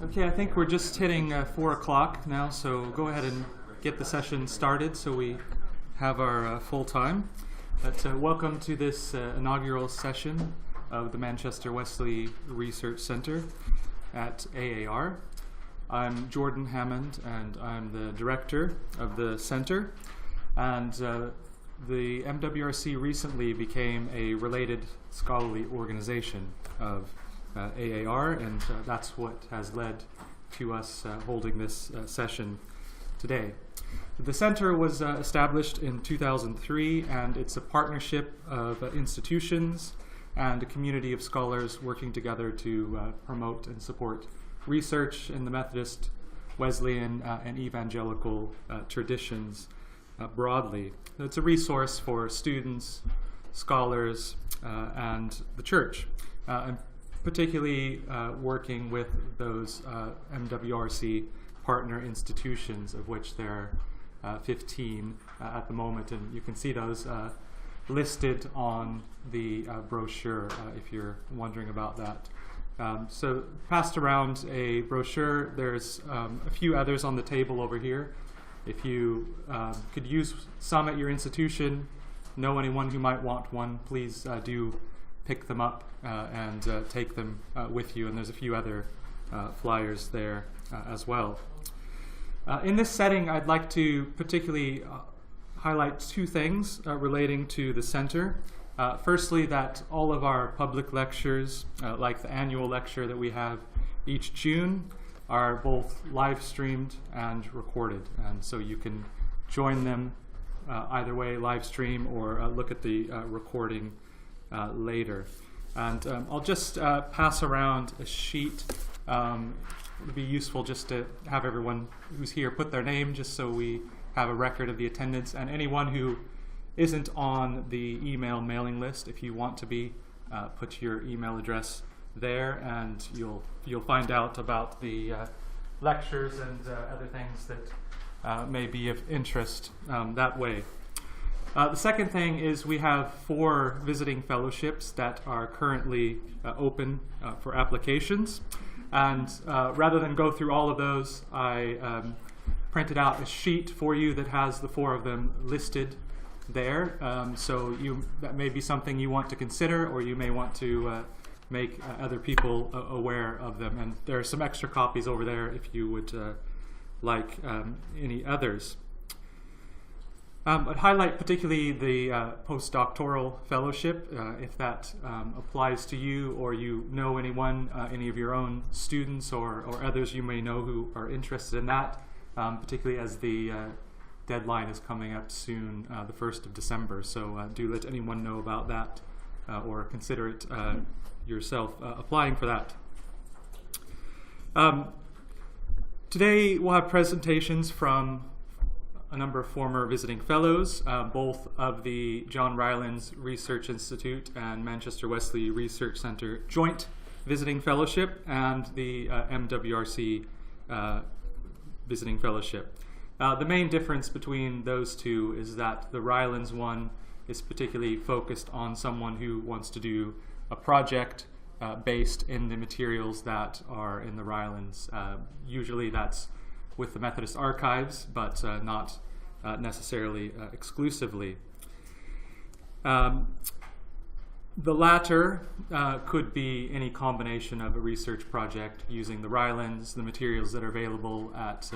Okay, I think we're just hitting 4 o'clock now, so go ahead and get the session started so we have our full time. Welcome to this inaugural session of the Manchester Wesley Research Centre at AAR. I'm Jordan Hammond, and I'm the director of the centre. And the MWRC recently became a related scholarly organization of AAR, and that's what has led to us holding this session today. The center was established in 2003, and it's a partnership of institutions and a community of scholars working together to promote and support research in the Methodist, Wesleyan, and evangelical traditions broadly. It's a resource for students, scholars, and the church. And particularly working with those MWRC partner institutions, of which there are 15 at the moment, and you can see those listed on the brochure if you're wondering about that. So passed around a brochure. There's a few others on the table over here. If you could use some at your institution, know anyone who might want one, please do pick them up and take them with you, and there's a few other flyers there as well. In this setting, I'd like to particularly highlight two things relating to the center. Firstly, that all of our public lectures, like the annual lecture that we have each June, are both live streamed and recorded, and so you can join them either way, live stream or look at the recording later. And I'll just pass around a sheet. It would be useful just to have everyone who's here put their name, just so we have a record of the attendance. And anyone who isn't on the email mailing list, if you want to be, put your email address there, and you'll find out about the lectures and other things that may be of interest that way. The second thing is we have 4 visiting fellowships that are currently open for applications. And rather than go through all of those, I printed out a sheet for you that has the 4 of them listed there. So that may be something you want to consider, or you may want to make other people aware of them. And there are some extra copies over there if you would like any others. I'd highlight particularly the postdoctoral fellowship, if that applies to you, or you know anyone, any of your own students or others you may know who are interested in that, particularly as the deadline is coming up soon, the 1st of December. So do let anyone know about that, or consider it yourself applying for that. Today we'll have presentations from a number of former visiting fellows, both of the John Rylands Research Institute and Manchester Wesley Research Centre Joint Visiting Fellowship, and the MWRC Visiting Fellowship. The main difference between those two is that the Rylands one is particularly focused on someone who wants to do a project based in the materials that are in the Rylands. Usually that's with the Methodist archives, but not necessarily exclusively. The latter could be any combination of a research project using the Rylands, the materials that are available at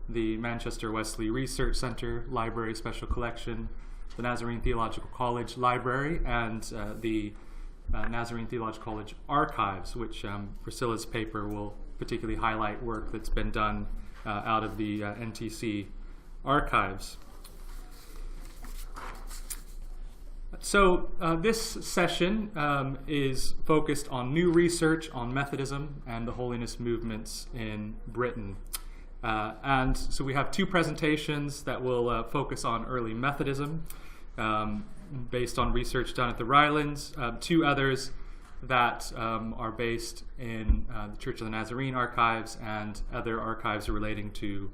the Manchester Wesley Research Centre Library Special Collection, the Nazarene Theological College Library, and the Nazarene Theological College Archives, which Priscilla's paper will particularly highlight work that's been done out of the NTC archives. So this session is focused on new research on Methodism and the Holiness Movements in Britain. And so we have 2 presentations that will focus on early Methodism based on research done at the Rylands, 2 others that are based in the Church of the Nazarene archives and other archives relating to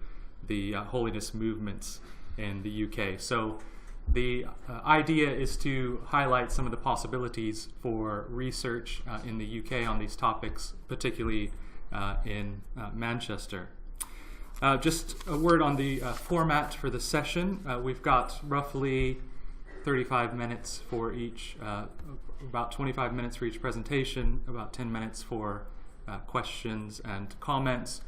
the Holiness Movements in the UK. So the idea is to highlight some of the possibilities for research in the UK on these topics, particularly in Manchester. Just a word on the format for the session. We've got roughly 35 minutes for each, about 25 minutes for each presentation, about 10 minutes for questions and comments.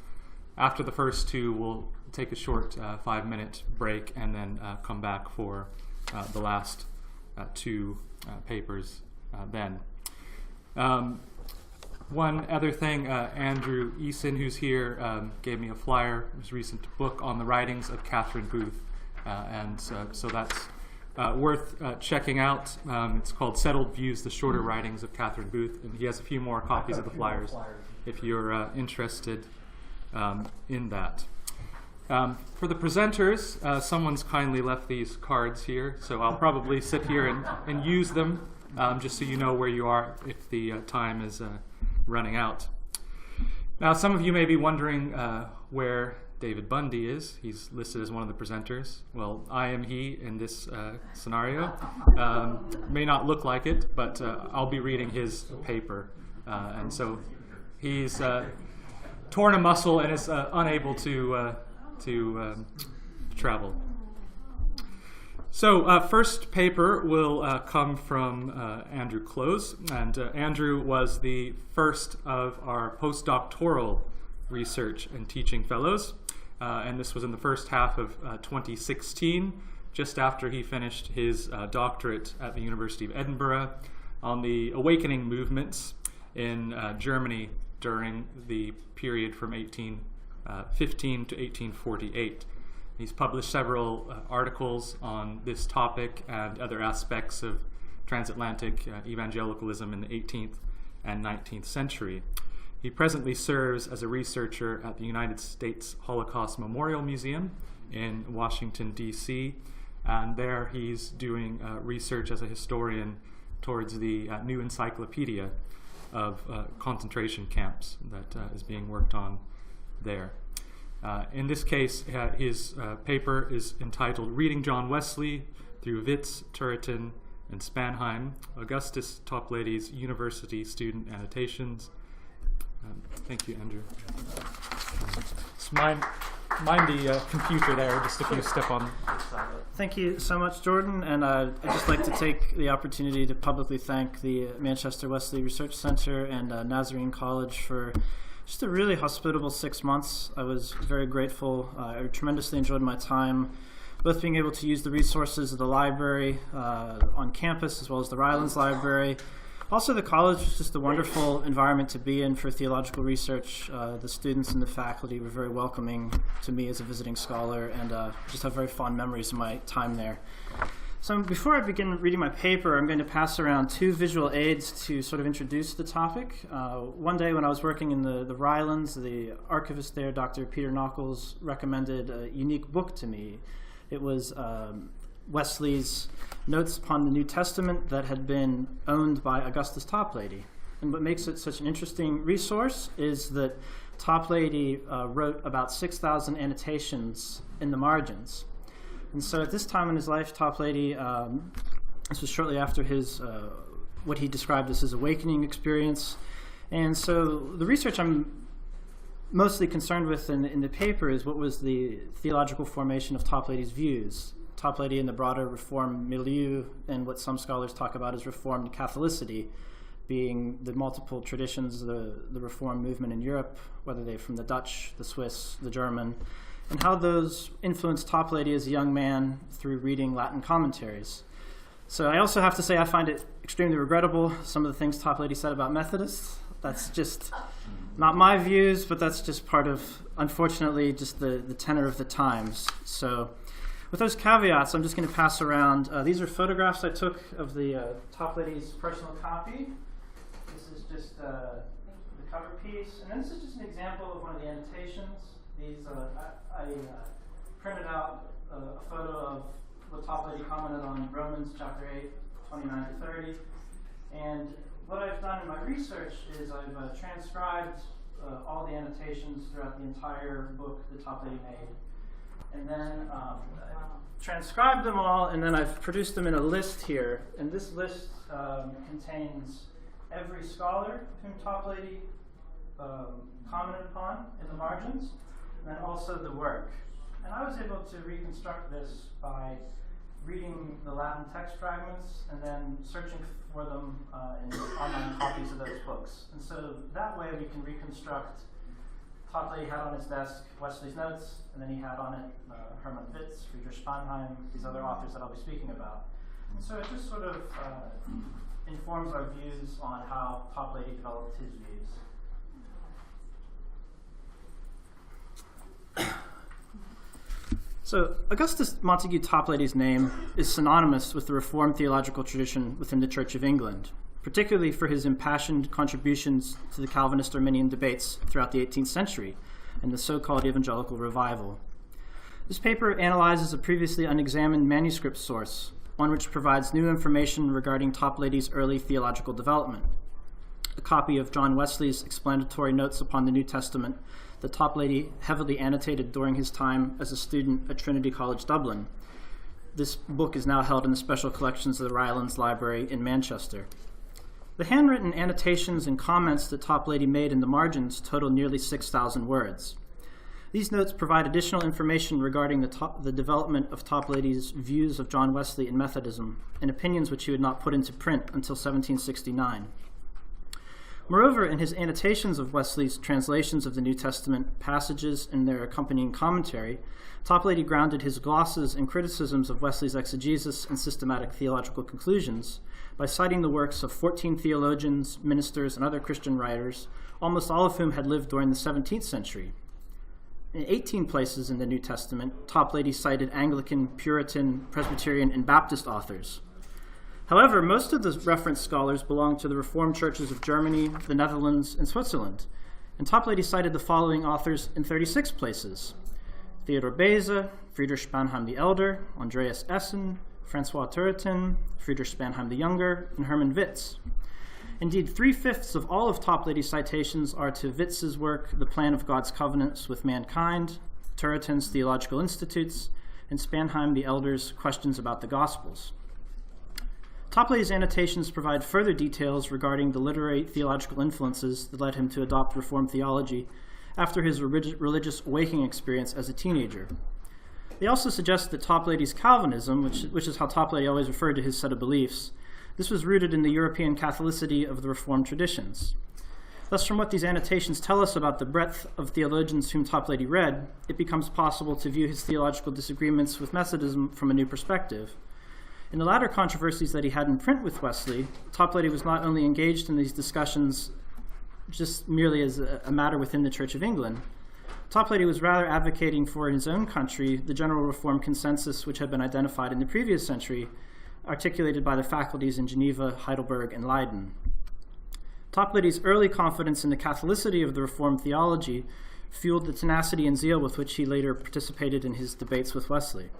After the first two, we'll take a short 5-minute break and then come back for the last two papers then. One other thing, Andrew Eason, who's here, gave me a flyer, his recent book on the writings of Catherine Booth, and so that's worth checking out. It's called Settled Views, the Shorter Writings of Catherine Booth, and he has a few more copies of the flyers if you're interested in that. For the presenters, someone's kindly left these cards here, so I'll probably sit here and use them, just so you know where you are if the time is running out. Now, some of you may be wondering where David Bundy is. He's listed as one of the presenters. Well, I am he in this scenario. May not look like it, but I'll be reading his paper. And so he's torn a muscle and is unable to travel. So first paper will come from Andrew Close, and Andrew was the first of our postdoctoral research and teaching fellows, and this was in the first half of 2016, just after he finished his doctorate at the University of Edinburgh on the awakening movements in Germany during the period from 1815 to 1848. He's published several articles on this topic and other aspects of transatlantic evangelicalism in the 18th and 19th century. He presently serves as a researcher at the United States Holocaust Memorial Museum in Washington, D.C., and there he's doing research as a historian towards the new encyclopedia of concentration camps that is being worked on there. In this case, his paper is entitled Reading John Wesley Through Witz, Turretin, and Spanheim, Augustus Toplady's University Student Annotations. Thank you, Andrew. Just mind the computer there, just if you step on. Thank you so much, Jordan, and I'd just like to take the opportunity to publicly thank the Manchester Wesley Research Centre and Nazarene College for just a really hospitable 6 months. I was very grateful. I tremendously enjoyed my time, both being able to use the resources of the library on campus, as well as the Rylands Library. Also, the college was just a wonderful environment to be in for theological research. The students and the faculty were very welcoming to me as a visiting scholar, and just have very fond memories of my time there. So before I begin reading my paper, I'm going to pass around two visual aids to sort of introduce the topic. One day when I was working in the Rylands, the archivist there, Dr. Peter Nockels, recommended a unique book to me. It was Wesley's Notes upon the New Testament that had been owned by Augustus Toplady. And what makes it such an interesting resource is that Toplady wrote about 6,000 annotations in the margins. And so at this time in his life, Toplady, this was shortly after his, what he described as his awakening experience. And so the research I'm mostly concerned with in the paper is what was the theological formation of Toplady's views. Toplady in the broader Reformed milieu, and what some scholars talk about as Reformed Catholicity, being the multiple traditions, the Reformed movement in Europe, whether they're from the Dutch, the Swiss, the German, and how those influenced Toplady as a young man through reading Latin commentaries. So I also have to say I find it extremely regrettable, some of the things Toplady said about Methodists. That's just not my views, but that's just part of, unfortunately, just the tenor of the times. So with those caveats, I'm just going to pass around. These are photographs I took of the Toplady's personal copy. This is just the cover piece. And then this is just an example of one of the annotations. These I printed out a photo of what Toplady commented on Romans chapter 8, 29 to 30. And what I've done in my research is I've transcribed all the annotations throughout the entire book that Toplady made. And then transcribed them all, and then I've produced them in a list here. And this list contains every scholar whom Toplady commented upon in the margins, and then also the work. And I was able to reconstruct this by reading the Latin text fragments and then searching for them in online copies of those books. And so that way we can reconstruct. Toplady had on his desk Wesley's notes, and then he had on it Hermann Witz, Friedrich Spanheim, these other authors that I'll be speaking about. And so it just sort of informs our views on how Toplady developed his views. So Augustus Montague Toplady's name is synonymous with the Reformed theological tradition within the Church of England, particularly for his impassioned contributions to the Calvinist-Arminian debates throughout the 18th century and the so-called Evangelical Revival. This paper analyzes a previously unexamined manuscript source, one which provides new information regarding Toplady's early theological development. A copy of John Wesley's explanatory notes upon the New Testament that Toplady heavily annotated during his time as a student at Trinity College, Dublin. This book is now held in the special collections of the Rylands Library in Manchester. The handwritten annotations and comments that Toplady made in the margins total nearly 6,000 words. These notes provide additional information regarding the development of Toplady's views of John Wesley and Methodism, and opinions which he would not put into print until 1769. Moreover, in his annotations of Wesley's translations of the New Testament passages and their accompanying commentary, Toplady grounded his glosses and criticisms of Wesley's exegesis and systematic theological conclusions by citing the works of 14 theologians, ministers, and other Christian writers, almost all of whom had lived during the 17th century. In 18 places in the New Testament, Toplady cited Anglican, Puritan, Presbyterian, and Baptist authors. However, most of the referenced scholars belong to the Reformed churches of Germany, the Netherlands, and Switzerland, and Toplady cited the following authors in 36 places: Theodor Beza, Friedrich Spanheim the Elder, Andreas Essen, Francois Turretin, Friedrich Spanheim the Younger, and Hermann Witz. Indeed, 3/5 of all of Toplady's citations are to Witz's work, The Plan of God's Covenants with Mankind, Turretin's Theological Institutes, and Spanheim the Elder's Questions about the Gospels. Toplady's annotations provide further details regarding the literary theological influences that led him to adopt Reformed theology after his religious awakening experience as a teenager. They also suggest that Toplady's Calvinism, which is how Toplady always referred to his set of beliefs, this was rooted in the European Catholicity of the Reformed traditions. Thus, from what these annotations tell us about the breadth of theologians whom Toplady read, it becomes possible to view his theological disagreements with Methodism from a new perspective. In the latter controversies that he had in print with Wesley, Toplady was not only engaged in these discussions just merely as a matter within the Church of England. Toplady was rather advocating for in his own country the general Reformed consensus which had been identified in the previous century, articulated by the faculties in Geneva, Heidelberg, and Leiden. Toplady's early confidence in the Catholicity of the Reformed theology fueled the tenacity and zeal with which he later participated in his debates with Wesley.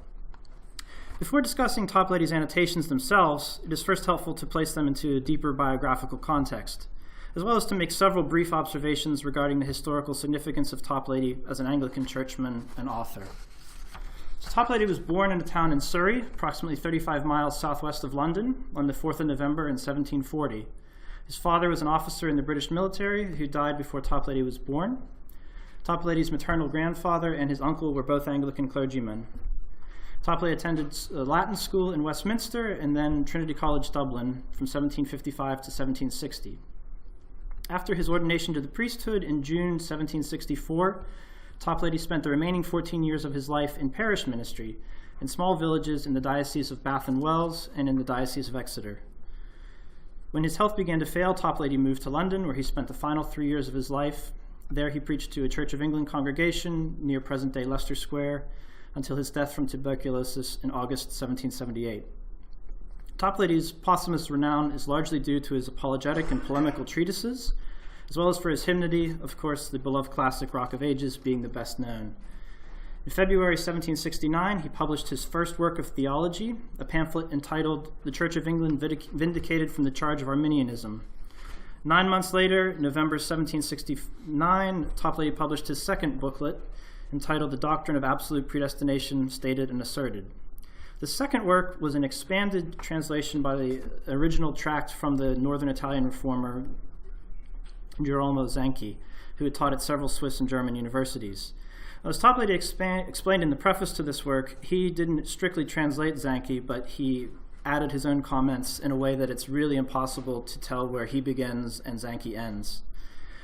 Before discussing Toplady's annotations themselves, it is first helpful to place them into a deeper biographical context, as well as to make several brief observations regarding the historical significance of Toplady as an Anglican churchman and author. So Toplady was born in a town in Surrey, approximately 35 miles southwest of London, on the 4th of November in 1740. His father was an officer in the British military who died before Toplady was born. Toplady's maternal grandfather and his uncle were both Anglican clergymen. Toplady attended Latin school in Westminster and then Trinity College, Dublin, from 1755 to 1760. After his ordination to the priesthood in June 1764, Toplady spent the remaining 14 years of his life in parish ministry in small villages in the Diocese of Bath and Wells and in the Diocese of Exeter. When his health began to fail, Toplady moved to London, where he spent the final 3 years of his life. There he preached to a Church of England congregation near present-day Leicester Square until his death from tuberculosis in August 1778. Toplady's posthumous renown is largely due to his apologetic and polemical treatises, as well as for his hymnody, of course, the beloved classic Rock of Ages being the best known. In February 1769, he published his first work of theology, a pamphlet entitled The Church of England Vindicated from the Charge of Arminianism. 9 months later, November 1769, Toplady published his second booklet, entitled The Doctrine of Absolute Predestination, Stated and Asserted. The second work was an expanded translation by the original tract from the northern Italian reformer Girolamo Zanchi, who had taught at several Swiss and German universities. As Toplady explained in the preface to this work, he didn't strictly translate Zanchi, but he added his own comments in a way that it's really impossible to tell where he begins and Zanchi ends.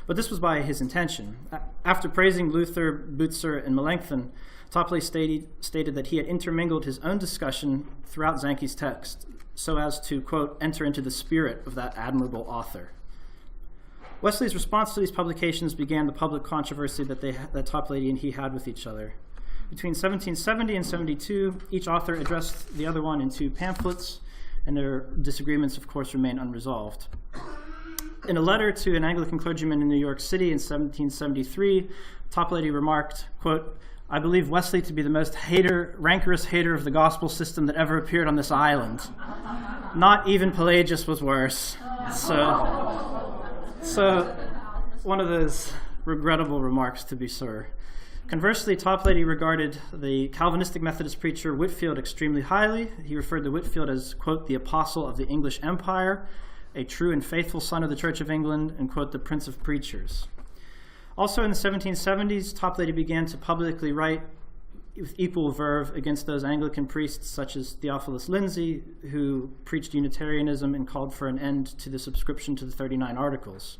But this was by his intention. After praising Luther, Butzer, and Melanchthon, Toplady stated that he had intermingled his own discussion throughout Zanchi's text so as to, quote, enter into the spirit of that admirable author. Wesley's response to these publications began the public controversy that Toplady and he had with each other. Between 1770 and 72, each author addressed the other one in 2 pamphlets, and their disagreements, of course, remain unresolved. In a letter to an Anglican clergyman in New York City in 1773, Toplady remarked, quote, I believe Wesley to be the most rancorous hater of the gospel system that ever appeared on this island. Not even Pelagius was worse. So one of those regrettable remarks, to be sure. Conversely, Toplady regarded the Calvinistic Methodist preacher Whitefield extremely highly. He referred to Whitefield as, quote, the apostle of the English Empire, a true and faithful son of the Church of England, and, quote, the prince of preachers. Also in the 1770s, Toplady began to publicly write with equal verve against those Anglican priests such as Theophilus Lindsay, who preached Unitarianism and called for an end to the subscription to the 39 Articles.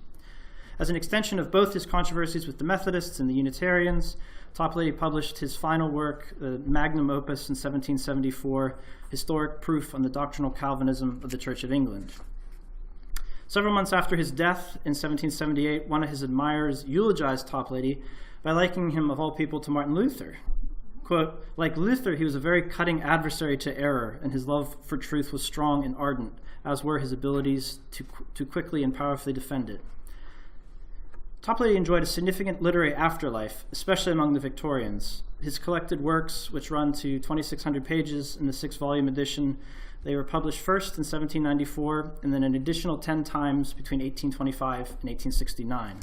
As an extension of both his controversies with the Methodists and the Unitarians, Toplady published his final work, the magnum opus in 1774, Historic Proof on the Doctrinal Calvinism of the Church of England. Several months after his death in 1778, one of his admirers eulogized Toplady by likening him, of all people, to Martin Luther. Quote, like Luther, he was a very cutting adversary to error, and his love for truth was strong and ardent, as were his abilities to quickly and powerfully defend it. Toplady enjoyed a significant literary afterlife, especially among the Victorians. His collected works, which run to 2,600 pages in the 6-volume edition, they were published first in 1794 and then an additional 10 times between 1825 and 1869.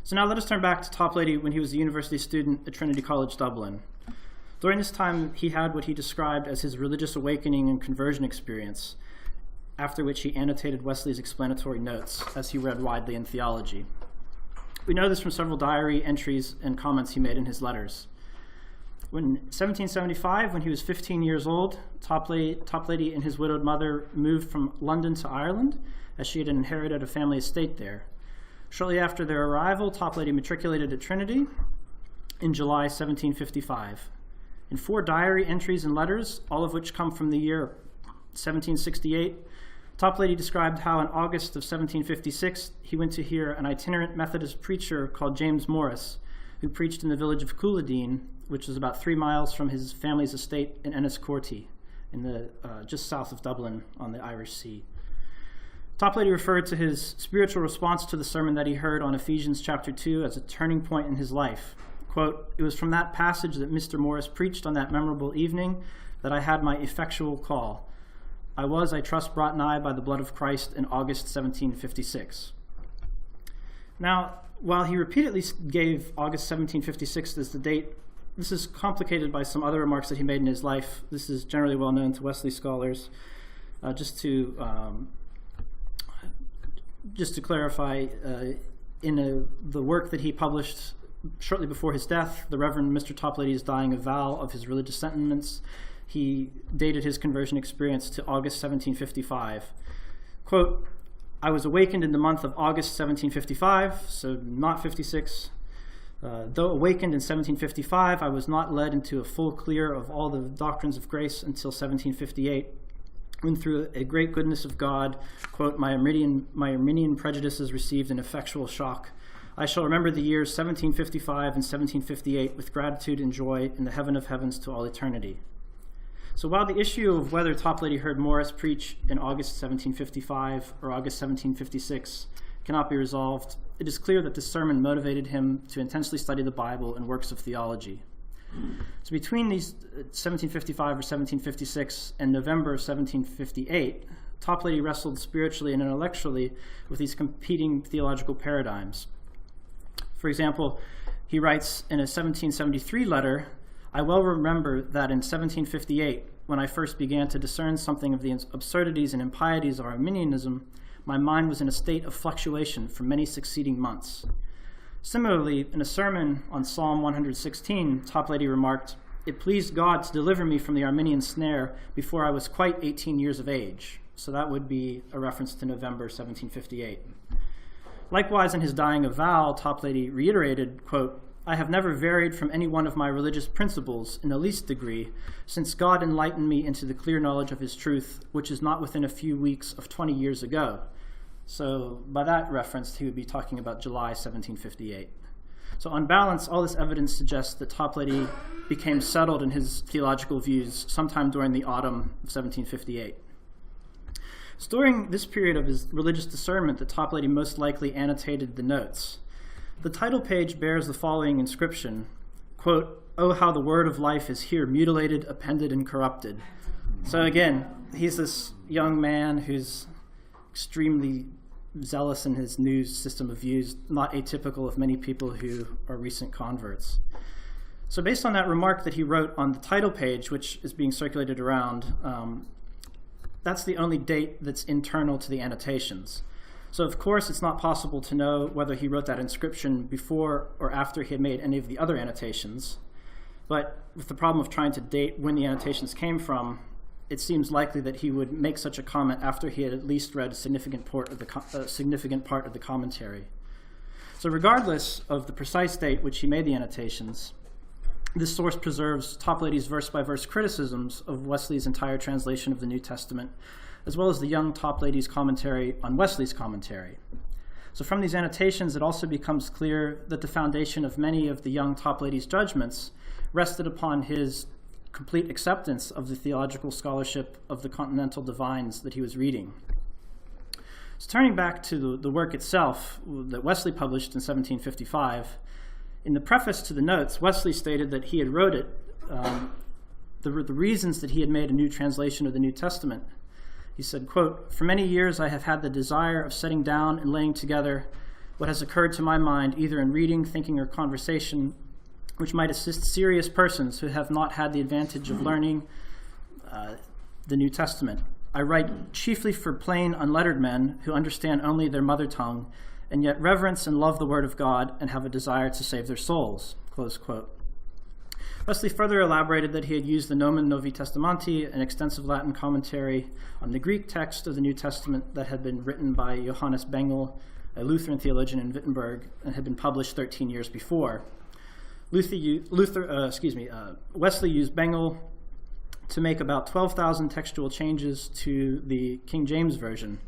So now let us turn back to Toplady when he was a university student at Trinity College, Dublin. During this time, he had what he described as his religious awakening and conversion experience, after which he annotated Wesley's explanatory notes as he read widely in theology. We know this from several diary entries and comments he made in his letters. In 1775, when he was 15 years old, Toplady and his widowed mother moved from London to Ireland, as she had inherited a family estate there. Shortly after their arrival, Toplady matriculated at Trinity in July 1755. In 4 diary entries and letters, all of which come from the year 1768, Toplady described how in August of 1756 he went to hear an itinerant Methodist preacher called James Morris, who preached in the village of Cooladeen, which was about 3 miles from his family's estate in Enniscorthy, just south of Dublin on the Irish Sea. Toplady referred to his spiritual response to the sermon that he heard on Ephesians chapter 2 as a turning point in his life. Quote, it was from that passage that Mr. Morris preached on that memorable evening that I had my effectual call. I was, I trust, brought nigh by the blood of Christ in August 1756. Now, while he repeatedly gave August 1756 as the date, this is complicated by some other remarks that he made in his life. This is generally well known to Wesley scholars. Just to clarify, in the work that he published shortly before his death, the Reverend Mr. Toplady's dying avowal of his religious sentiments, he dated his conversion experience to August 1755. Quote, I was awakened in the month of August 1755, so not 56. Though awakened in 1755, I was not led into a full clear of all the doctrines of grace until 1758, when through a great goodness of God, quote, my Arminian prejudices received an effectual shock. I shall remember the years 1755 and 1758 with gratitude and joy in the heaven of heavens to all eternity. So while the issue of whether Toplady heard Morris preach in August 1755 or August 1756 cannot be resolved, it is clear that this sermon motivated him to intensely study the Bible and works of theology. So between these 1755 or 1756 and November of 1758, Toplady wrestled spiritually and intellectually with these competing theological paradigms. For example, he writes in a 1773 letter, I well remember that in 1758, when I first began to discern something of the absurdities and impieties of Arminianism, my mind was in a state of fluctuation for many succeeding months. Similarly, in a sermon on Psalm 116, Toplady remarked, "It pleased God to deliver me from the Arminian snare before I was quite 18 years of age." So that would be a reference to November 1758. Likewise, in his dying avowal, Toplady reiterated, quote, "I have never varied from any one of my religious principles in the least degree, since God enlightened me into the clear knowledge of his truth, which is not within a few weeks of 20 years ago." So by that reference, he would be talking about July 1758. So on balance, all this evidence suggests that Toplady became settled in his theological views sometime during the autumn of 1758. It's during this period of his religious discernment that Toplady most likely annotated the notes. The title page bears the following inscription, quote, "Oh, how the word of life is here mutilated, appended, and corrupted." So again, he's this young man who's extremely zealous in his new system of views, not atypical of many people who are recent converts. So based on that remark that he wrote on the title page, which is being circulated around, that's the only date that's internal to the annotations. So of course it's not possible to know whether he wrote that inscription before or after he had made any of the other annotations. But with the problem of trying to date when the annotations came from, it seems likely that he would make such a comment after he had at least read a significant part of the commentary. So regardless of the precise date which he made the annotations, this source preserves Toplady's verse-by-verse criticisms of Wesley's entire translation of the New Testament, as well as the young Toplady's commentary on Wesley's commentary. So from these annotations, it also becomes clear that the foundation of many of the young Toplady's judgments rested upon his complete acceptance of the theological scholarship of the continental divines that he was reading. So turning back to the work itself that Wesley published in 1755, in the preface to the notes, Wesley stated that he had wrote it, the reasons that he had made a new translation of the New Testament. He said, quote, "For many years I have had the desire of setting down and laying together what has occurred to my mind, either in reading, thinking, or conversation, which might assist serious persons who have not had the advantage of learning the New Testament. I write chiefly for plain, unlettered men who understand only their mother tongue, and yet reverence and love the Word of God and have a desire to save their souls." Close quote. Wesley further elaborated that he had used the Nomen Novi Testamenti, an extensive Latin commentary on the Greek text of the New Testament that had been written by Johannes Bengel, a Lutheran theologian in Wittenberg, and had been published 13 years before. Wesley used Bengel to make about 12,000 textual changes to the King James Version.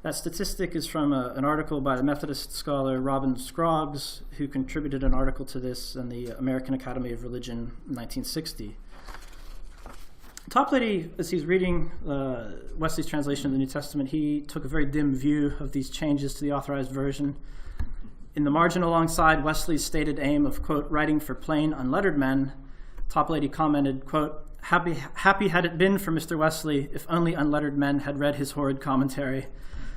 That statistic is from an article by the Methodist scholar Robin Scroggs, who contributed an article to this in the American Academy of Religion in 1960. Toplady, as he's reading Wesley's translation of the New Testament, he took a very dim view of these changes to the Authorized Version. In the margin alongside Wesley's stated aim of, quote, "writing for plain, unlettered men," Toplady commented, quote, Happy had it been for Mr. Wesley if only unlettered men had read his horrid commentary,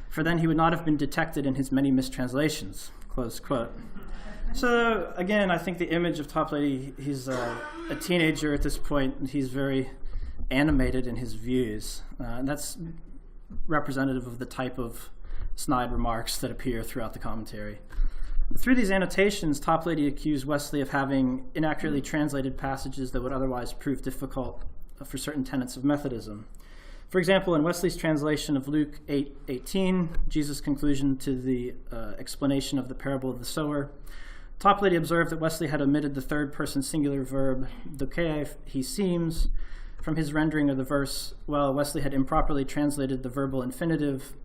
for then he would not have been detected in his many mistranslations," close quote. So again, I think the image of Toplady, he's a teenager at this point, and he's very animated in his views. And that's representative of the type of snide remarks that appear throughout the commentary. Through these annotations, Toplady accused Wesley of having inaccurately translated passages that would otherwise prove difficult for certain tenets of Methodism. For example, in Wesley's translation of Luke 8:18, Jesus' conclusion to the explanation of the parable of the sower, Toplady observed that Wesley had omitted the third-person singular verb dokei, he seems, from his rendering of the verse, while Wesley had improperly translated the verbal infinitive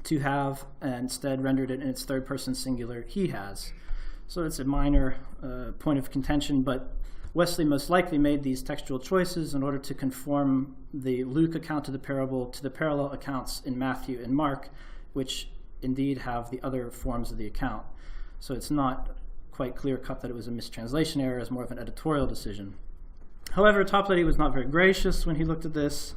to have, and instead rendered it in its third-person singular, he has. So it's a minor point of contention, but Wesley most likely made these textual choices in order to conform the Luke account of the parable to the parallel accounts in Matthew and Mark, which indeed have the other forms of the account. So it's not quite clear-cut that it was a mistranslation error, as more of an editorial decision. However, Toplady was not very gracious when he looked at this,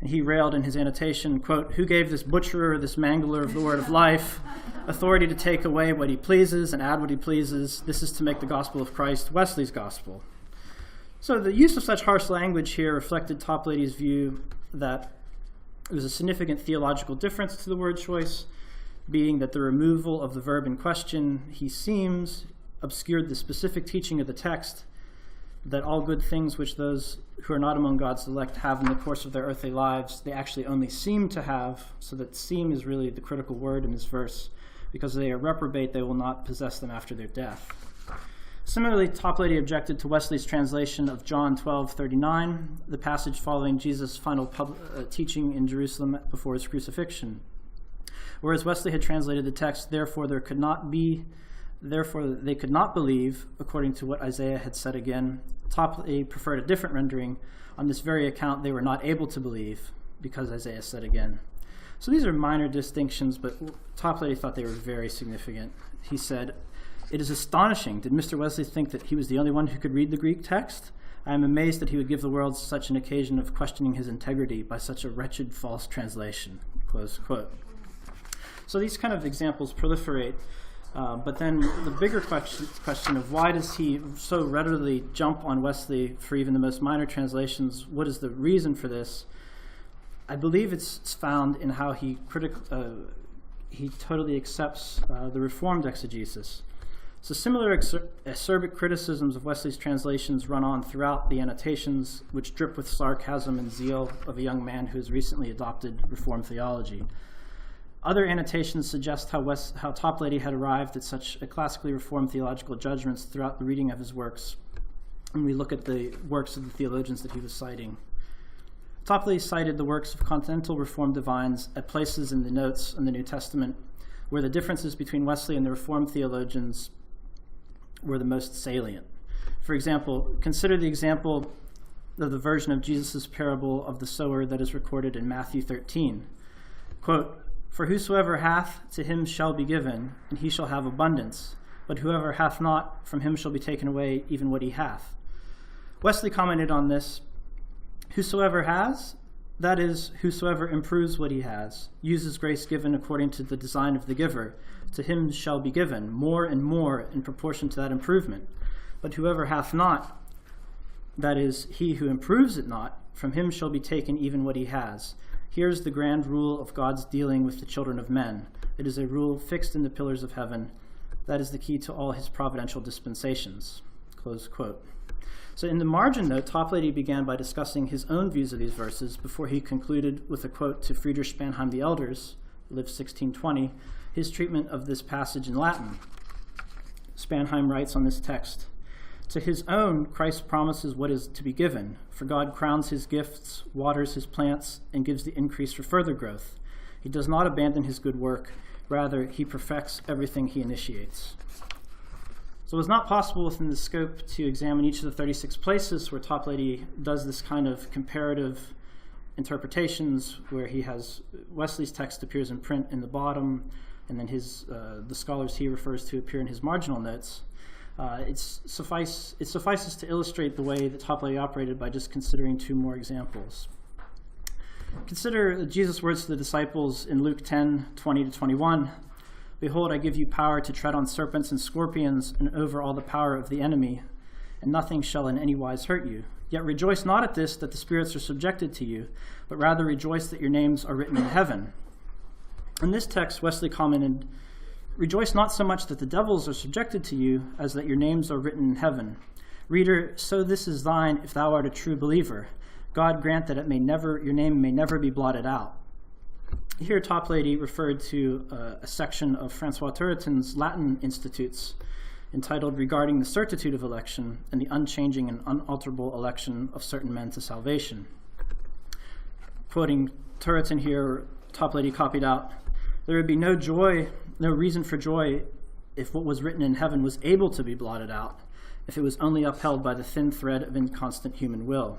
and he railed in his annotation, quote, "Who gave this butcherer, this mangler of the word of life, authority to take away what he pleases and add what he pleases? This is to make the gospel of Christ Wesley's gospel." So the use of such harsh language here reflected Toplady's view that there was a significant theological difference to the word choice, being that the removal of the verb in question, he seems, obscured the specific teaching of the text, that all good things which those who are not among God's elect have in the course of their earthly lives, they actually only seem to have, so that seem is really the critical word in this verse. Because they are reprobate, they will not possess them after their death. Similarly, Toplady objected to Wesley's translation of John 12:39, the passage following Jesus' final teaching in Jerusalem before his crucifixion. Whereas Wesley had translated the text, therefore they could not believe, according to what Isaiah had said again. Toplady preferred a different rendering. On this very account, they were not able to believe, because Isaiah said again. So these are minor distinctions, but Toplady thought they were very significant. He said, "It is astonishing. Did Mr. Wesley think that he was the only one who could read the Greek text? I am amazed that he would give the world such an occasion of questioning his integrity by such a wretched false translation." Close quote. So these kind of examples proliferate. But then the bigger question of why does he so readily jump on Wesley for even the most minor translations? What is the reason for this? I believe it's found in how he totally accepts the Reformed exegesis. So similar acerbic criticisms of Wesley's translations run on throughout the annotations, which drip with sarcasm and zeal of a young man who has recently adopted Reformed theology. Other annotations suggest how Toplady had arrived at such a classically Reformed theological judgments throughout the reading of his works, when we look at the works of the theologians that he was citing. Toplady cited the works of continental Reformed divines at places in the notes in the New Testament where the differences between Wesley and the Reformed theologians were the most salient. For example, consider the example of the version of Jesus' parable of the sower that is recorded in Matthew 13. Quote, "For whosoever hath, to him shall be given, and he shall have abundance. But whoever hath not, from him shall be taken away even what he hath." Wesley commented on this, "Whosoever has, that is, whosoever improves what he has, uses grace given according to the design of the giver, to him shall be given, more and more in proportion to that improvement. But whoever hath not, that is, he who improves it not, from him shall be taken even what he has. Here's the grand rule of God's dealing with the children of men. It is a rule fixed in the pillars of heaven. That is the key to all his providential dispensations." Close quote. So in the margin note, Toplady began by discussing his own views of these verses before he concluded with a quote to Friedrich Spanheim the Elders, who lived 1620, his treatment of this passage in Latin. Spanheim writes on this text, "To his own, Christ promises what is to be given, for God crowns his gifts, waters his plants, and gives the increase for further growth. He does not abandon his good work, rather he perfects everything he initiates." So it was not possible within the scope to examine each of the 36 places where Toplady does this kind of comparative interpretations, where he has Wesley's text appears in print in the bottom, and then the scholars he refers to appear in his marginal notes. It suffices to illustrate the way that Toplady operated by just considering two more examples. Consider Jesus' words to the disciples in Luke 10:20-21. "Behold, I give you power to tread on serpents and scorpions and over all the power of the enemy, and nothing shall in any wise hurt you. Yet rejoice not at this, that the spirits are subjected to you, but rather rejoice that your names are written in heaven." In this text, Wesley commented, "Rejoice not so much that the devils are subjected to you, as that your names are written in heaven. Reader, so this is thine if thou art a true believer. God grant that your name may never be blotted out." Here, Toplady referred to a section of Francois Turretin's Latin Institutes entitled "Regarding the Certitude of Election and the Unchanging and Unalterable Election of Certain Men to Salvation." Quoting Turretin here, Toplady copied out, "There would be no reason for joy if what was written in heaven was able to be blotted out, if it was only upheld by the thin thread of inconstant human will."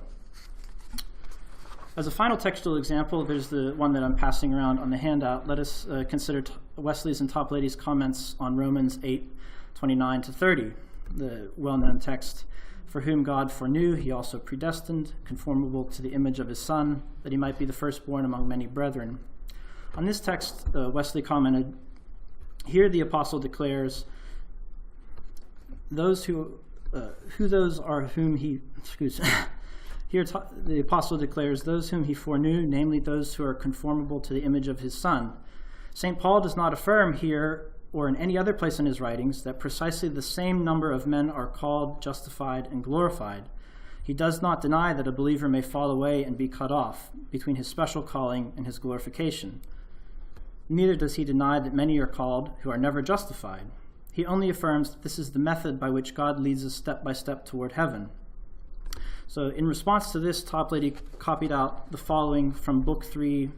As a final textual example, there's the one that I'm passing around on the handout. Let us consider Wesley's and Toplady's comments on Romans 8:29-30, the well-known text, "For whom God foreknew, he also predestined, conformable to the image of his Son, that he might be the firstborn among many brethren." On this text, Wesley commented, "Here the apostle declares Here the apostle declares those whom he foreknew, namely those who are conformable to the image of his Son. St. Paul does not affirm here or in any other place in his writings that precisely the same number of men are called, justified, and glorified. He does not deny that a believer may fall away and be cut off between his special calling and his glorification. Neither does he deny that many are called who are never justified. He only affirms that this is the method by which God leads us step by step toward heaven. So in response to this, Toplady copied out the following from Book 3,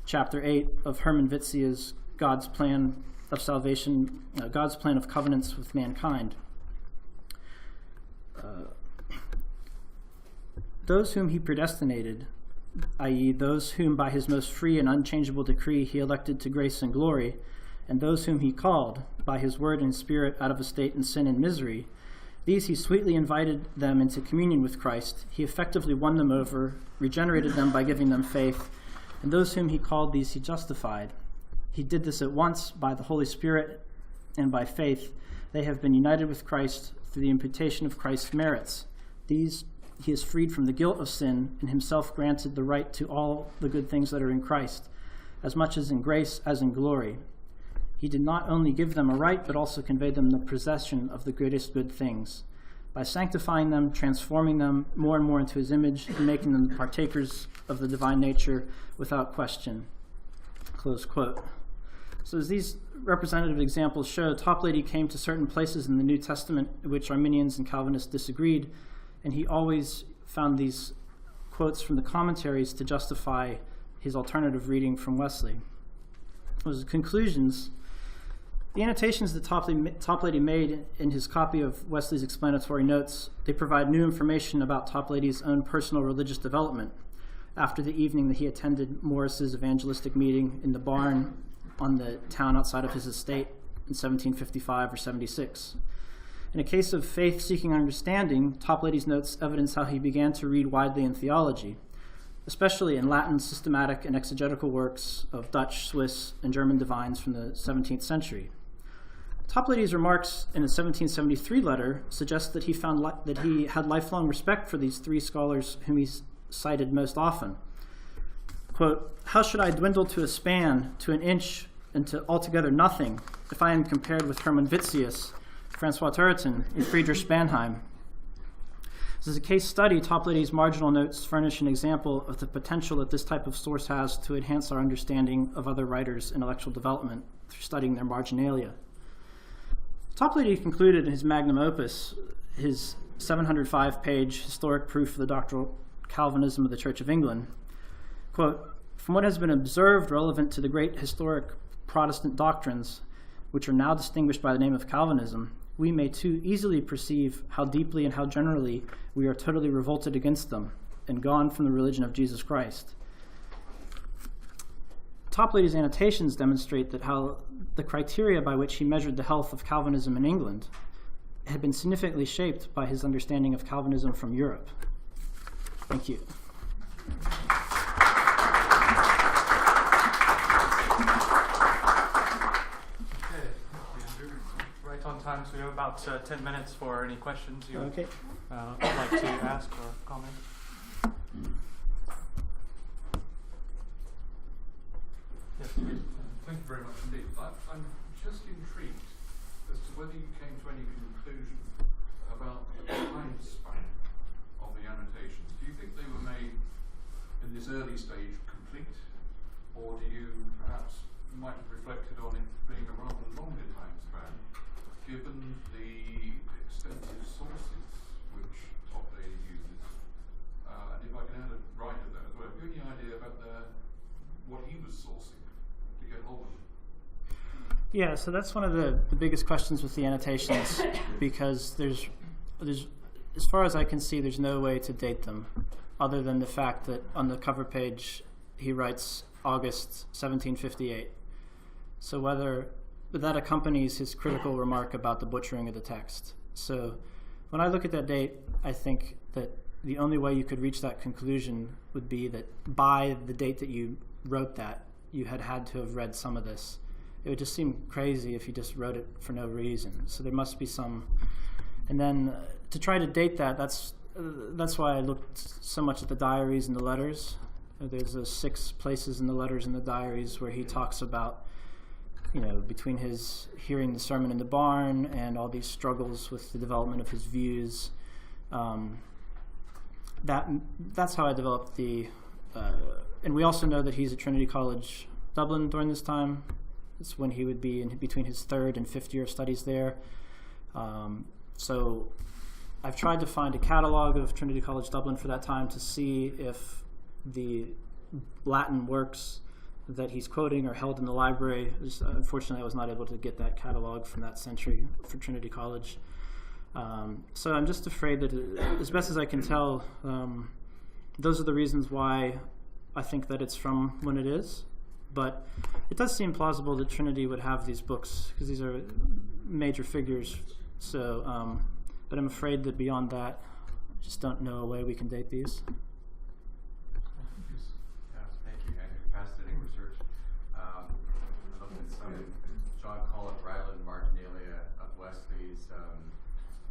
Chapter 8 of Herman Witzia's God's Plan of Salvation, God's Plan of Covenants with Mankind. Those whom he predestinated, i.e. those whom by his most free and unchangeable decree he elected to grace and glory, and those whom he called by his word and spirit out of a state in sin and misery, these he sweetly invited them into communion with Christ. He effectively won them over, regenerated them by giving them faith, and those whom he called, these he justified. He did this at once by the Holy Spirit and by faith. They have been united with Christ through the imputation of Christ's merits. These he is freed from the guilt of sin and himself granted the right to all the good things that are in Christ, as much as in grace as in glory. He did not only give them a right, but also conveyed them the possession of the greatest good things, by sanctifying them, transforming them more and more into his image, and making them partakers of the divine nature without question. Close quote. So as these representative examples show, Toplady came to certain places in the New Testament in which Arminians and Calvinists disagreed, and he always found these quotes from the commentaries to justify his alternative reading from Wesley. Those conclusions. The annotations that Toplady made in his copy of Wesley's explanatory notes, they provide new information about Toplady's own personal religious development after the evening that he attended Morris's evangelistic meeting in the barn on the town outside of his estate in 1755 or 76. In a case of faith-seeking understanding, Toplady's notes evidence how he began to read widely in theology, especially in Latin systematic and exegetical works of Dutch, Swiss, and German divines from the 17th century. Toplady's remarks in a 1773 letter suggest that he found that he had lifelong respect for these three scholars whom he cited most often. Quote, "How should I dwindle to a span, to an inch, and to altogether nothing, if I am compared with Hermann Witzius, Francois Turretin, and Friedrich Spanheim?" As a case study, Toplady's marginal notes furnish an example of the potential that this type of source has to enhance our understanding of other writers' intellectual development through studying their marginalia. Toplady concluded in his magnum opus, his 705-page historic proof of the doctrinal Calvinism of the Church of England, quote, "From what has been observed relevant to the great historic Protestant doctrines, which are now distinguished by the name of Calvinism, we may too easily perceive how deeply and how generally we are totally revolted against them and gone from the religion of Jesus Christ." Toplady's annotations demonstrate that how the criteria by which he measured the health of Calvinism in England had been significantly shaped by his understanding of Calvinism from Europe. Thank you. On time, so we have about 10 minutes for any questions you Okay. would like to ask or comment. Yes, please. Thank you very much indeed. I'm just intrigued as to whether you came to any conclusion about the time span of the annotations. Do you think they were made in this early stage complete, or do you perhaps might have reflected on it being a rather longer time span, given the extensive sources which Toplady uses? And if I can add a right to that as well, have you any idea about what he was sourcing to get hold of it? Yeah, so that's one of the biggest questions with the annotations, because there's, as far as I can see, there's no way to date them, other than the fact that on the cover page he writes August 1758. So but that accompanies his critical remark about the butchering of the text. So when I look at that date, I think that the only way you could reach that conclusion would be that by the date that you wrote that, you had to have read some of this. It would just seem crazy if you just wrote it for no reason. So there must be some. And then to try to date that, that's why I looked so much at the diaries and the letters. There's 6 places in the letters and the diaries where he talks about between his hearing the sermon in the barn and all these struggles with the development of his views, that's how I developed the. And we also know that he's at Trinity College, Dublin during this time. It's when he would be in between his third and fifth year of studies there. So I've tried to find a catalog of Trinity College Dublin for that time to see if the Latin works that he's quoting are held in the library. Unfortunately, I was not able to get that catalog from that century for Trinity College. So I'm just afraid that, as best as I can tell, those are the reasons why I think that it's from when it is. But it does seem plausible that Trinity would have these books, because these are major figures. So, but I'm afraid that beyond that, I just don't know a way we can date these. Yes, thank you. And fascinating research. Looking at some John Rylands Marginalia of Wesley's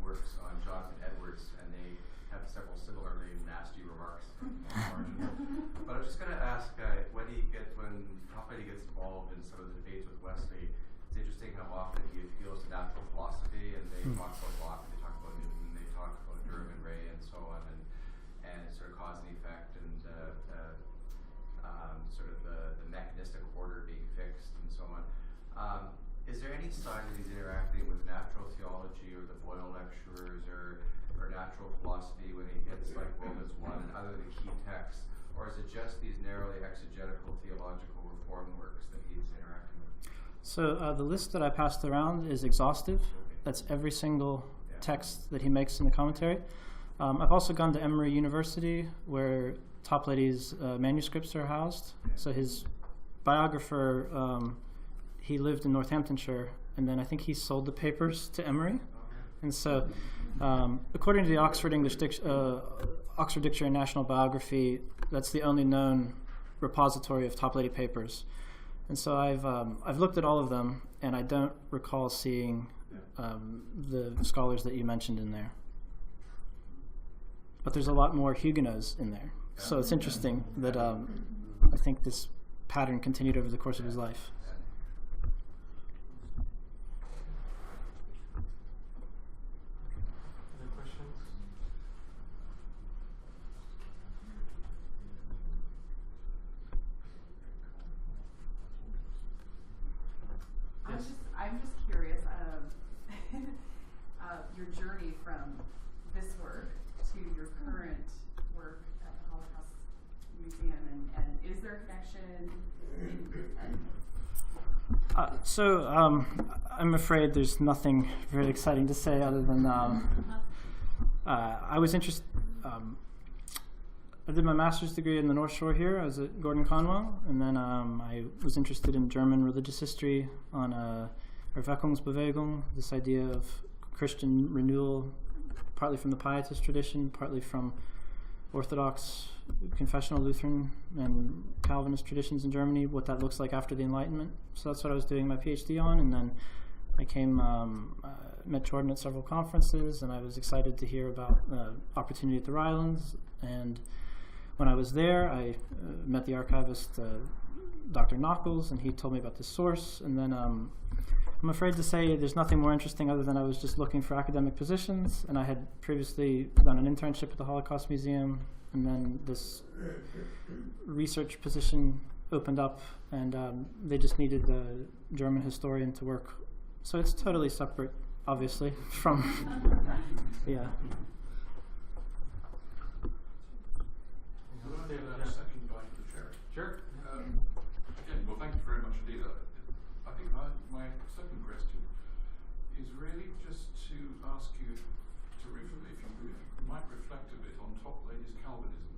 works on Jonathan Edwards, and they have several similarly nasty remarks on the margin. But I was just going to ask, when Toplady gets involved in some of the debates with Wesley, it's interesting how often he appeals to natural philosophy, and they talk about Locke, they talk about Newton, they talk about Durham and Ray, and so on, and sort of cause and effect, and sort of the mechanistic order being fixed, and so on. Is there any sign that he's interacting with natural theology or the Boyle lecturers or natural philosophy when he hits like Romans 1 and other the key texts? Or is it just these narrowly exegetical theological reform works that he's interacting with? So the list that I passed around is exhaustive. That's every single text that he makes in the commentary. I've also gone to Emory University, where Toplady's manuscripts are housed. So his biographer, he lived in Northamptonshire, and then I think he sold the papers to Emory. And so, according to the Oxford Dictionary National Biography, that's the only known repository of Toplady papers. And so I've looked at all of them, and I don't recall seeing the scholars that you mentioned in there. But there's a lot more Huguenots in there. So it's interesting that I think this pattern continued over the course of his life. Other questions? Yes. I'm just curious, your journey from this work to your current work at the Holocaust Museum, and is there a connection? I'm afraid there's nothing very exciting to say other than I was interested. I did my master's degree in the North Shore here. I was at Gordon Conwell, and then I was interested in German religious history on Erweckungsbewegung, this idea of Christian renewal, partly from the Pietist tradition, partly from Orthodox, confessional Lutheran, and Calvinist traditions in Germany, what that looks like after the Enlightenment. So that's what I was doing my PhD on, and then I met Jordan at several conferences, and I was excited to hear about the opportunity at the Rylands. And when I was there, I met the archivist, Dr. Knuckles, and he told me about this source. And then I'm afraid to say there's nothing more interesting other than I was just looking for academic positions, and I had previously done an internship at the Holocaust Museum, and then this research position opened up, and they just needed a German historian to work. So it's totally separate, obviously, from, yeah. Could I give that a second bite of the cherry? Sure. Again, well, thank you very much indeed. I think my second question is really just to ask you to, if you might reflect a bit on Toplady's Calvinism.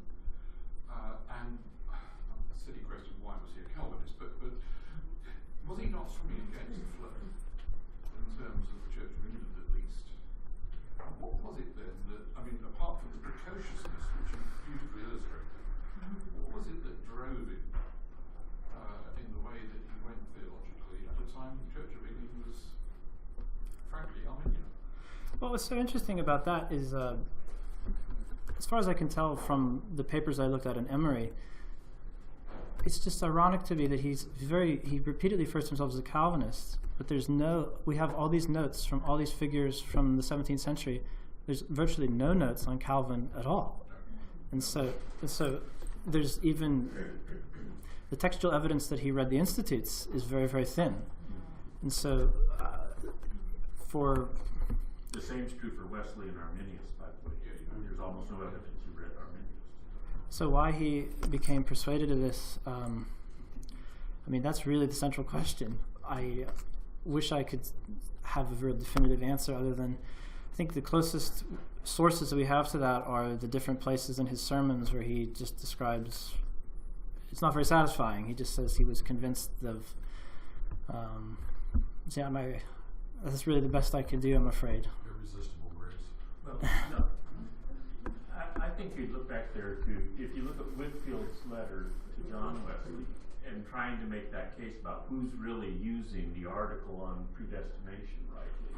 And a silly question, why was he a Calvinist? But was he not swimming against the flow in terms of the Church of England, at least? What was it then that, I mean, apart from the precociousness which you beautifully illustrated, what was it that drove him in the way that he went theologically at a time the Church of England was, frankly, Arminian? Well, what's so interesting about that is, as far as I can tell from the papers I looked at in Emory, it's just ironic to me that he repeatedly refers to himself as a Calvinist, but we have all these notes from all these figures from the 17th century. There's virtually no notes on Calvin at all. And so there's even the textual evidence that he read the Institutes is very, very thin. And so the same is true for Wesley and Arminius, by the way. There's almost no evidence he read Arminius. So why he became persuaded of this, that's really the central question. I wish I could have a real definitive answer other than I think the closest sources that we have to that are the different places in his sermons where he just describes, it's not very satisfying. He just says he was convinced of, that's really the best I can do, I'm afraid. Irresistible grace. Well, no. I think you'd look back there if you look at Whitfield's letter to John Wesley and trying to make that case about who's really using the article on predestination rightly.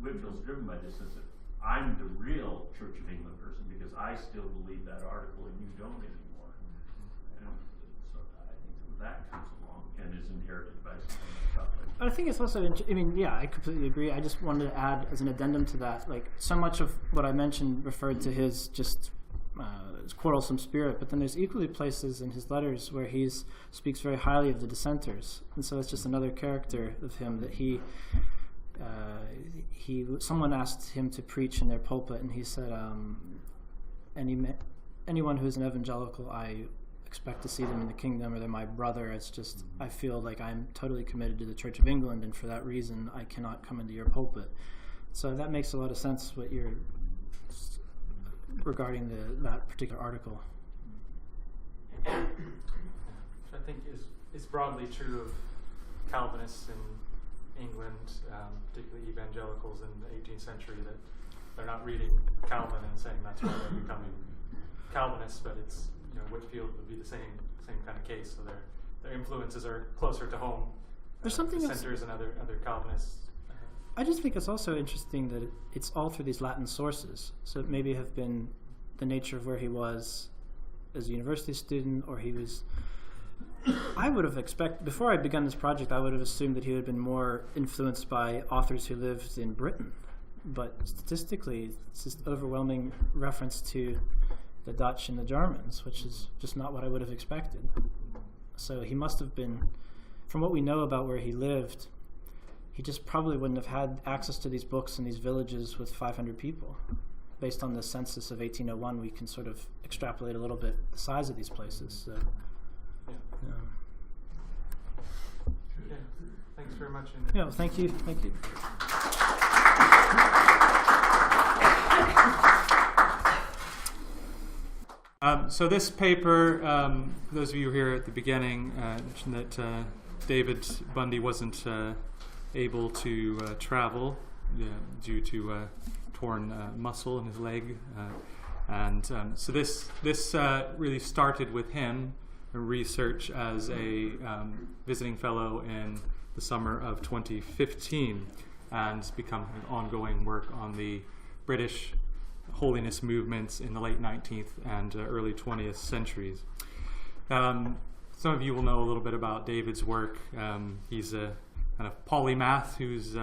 Whitfield's driven by this sense that I'm the real Church of England person because I still believe that article and you don't anymore. And so I think that comes along and is inherited by something like that. I think it's also, I completely agree. I just wanted to add as an addendum to that, so much of what I mentioned referred to his just his quarrelsome spirit, but then there's equally places in his letters where he speaks very highly of the dissenters, and so it's just another character of him that someone asked him to preach in their pulpit, and he said, anyone who's an evangelical, I expect to see them in the kingdom, or they're my brother. It's just, I feel like I'm totally committed to the Church of England, and for that reason, I cannot come into your pulpit. So that makes a lot of sense what you're regarding that particular article. Which I think is broadly true of Calvinists in England, particularly evangelicals in the 18th century, that they're not reading Calvin and saying that's why they're becoming Calvinists, but it's, Whitfield would be the same kind of case. So their influences are closer to home. There's something dissenters and other Calvinists. I just think it's also interesting that it's all through these Latin sources. So it maybe have been the nature of where he was as a university student, or he was. I would have expected, before I begun this project, I would have assumed that he would have been more influenced by authors who lived in Britain. But statistically, it's just overwhelming reference to the Dutch and the Germans, which is just not what I would have expected. So he must have been, from what we know about where he lived, he just probably wouldn't have had access to these books in these villages with 500 people. Based on the census of 1801, we can sort of extrapolate a little bit the size of these places. So, yeah. Thanks very much. Yeah, thank you. So this paper, those of you here at the beginning mentioned that David Bundy wasn't able to travel due to torn muscle in his leg, so this really started with him research as a visiting fellow in the summer of 2015, and it's become an ongoing work on the British Holiness Movements in the late 19th and early 20th centuries. Some of you will know a little bit about David's work. He's a kind of polymath whose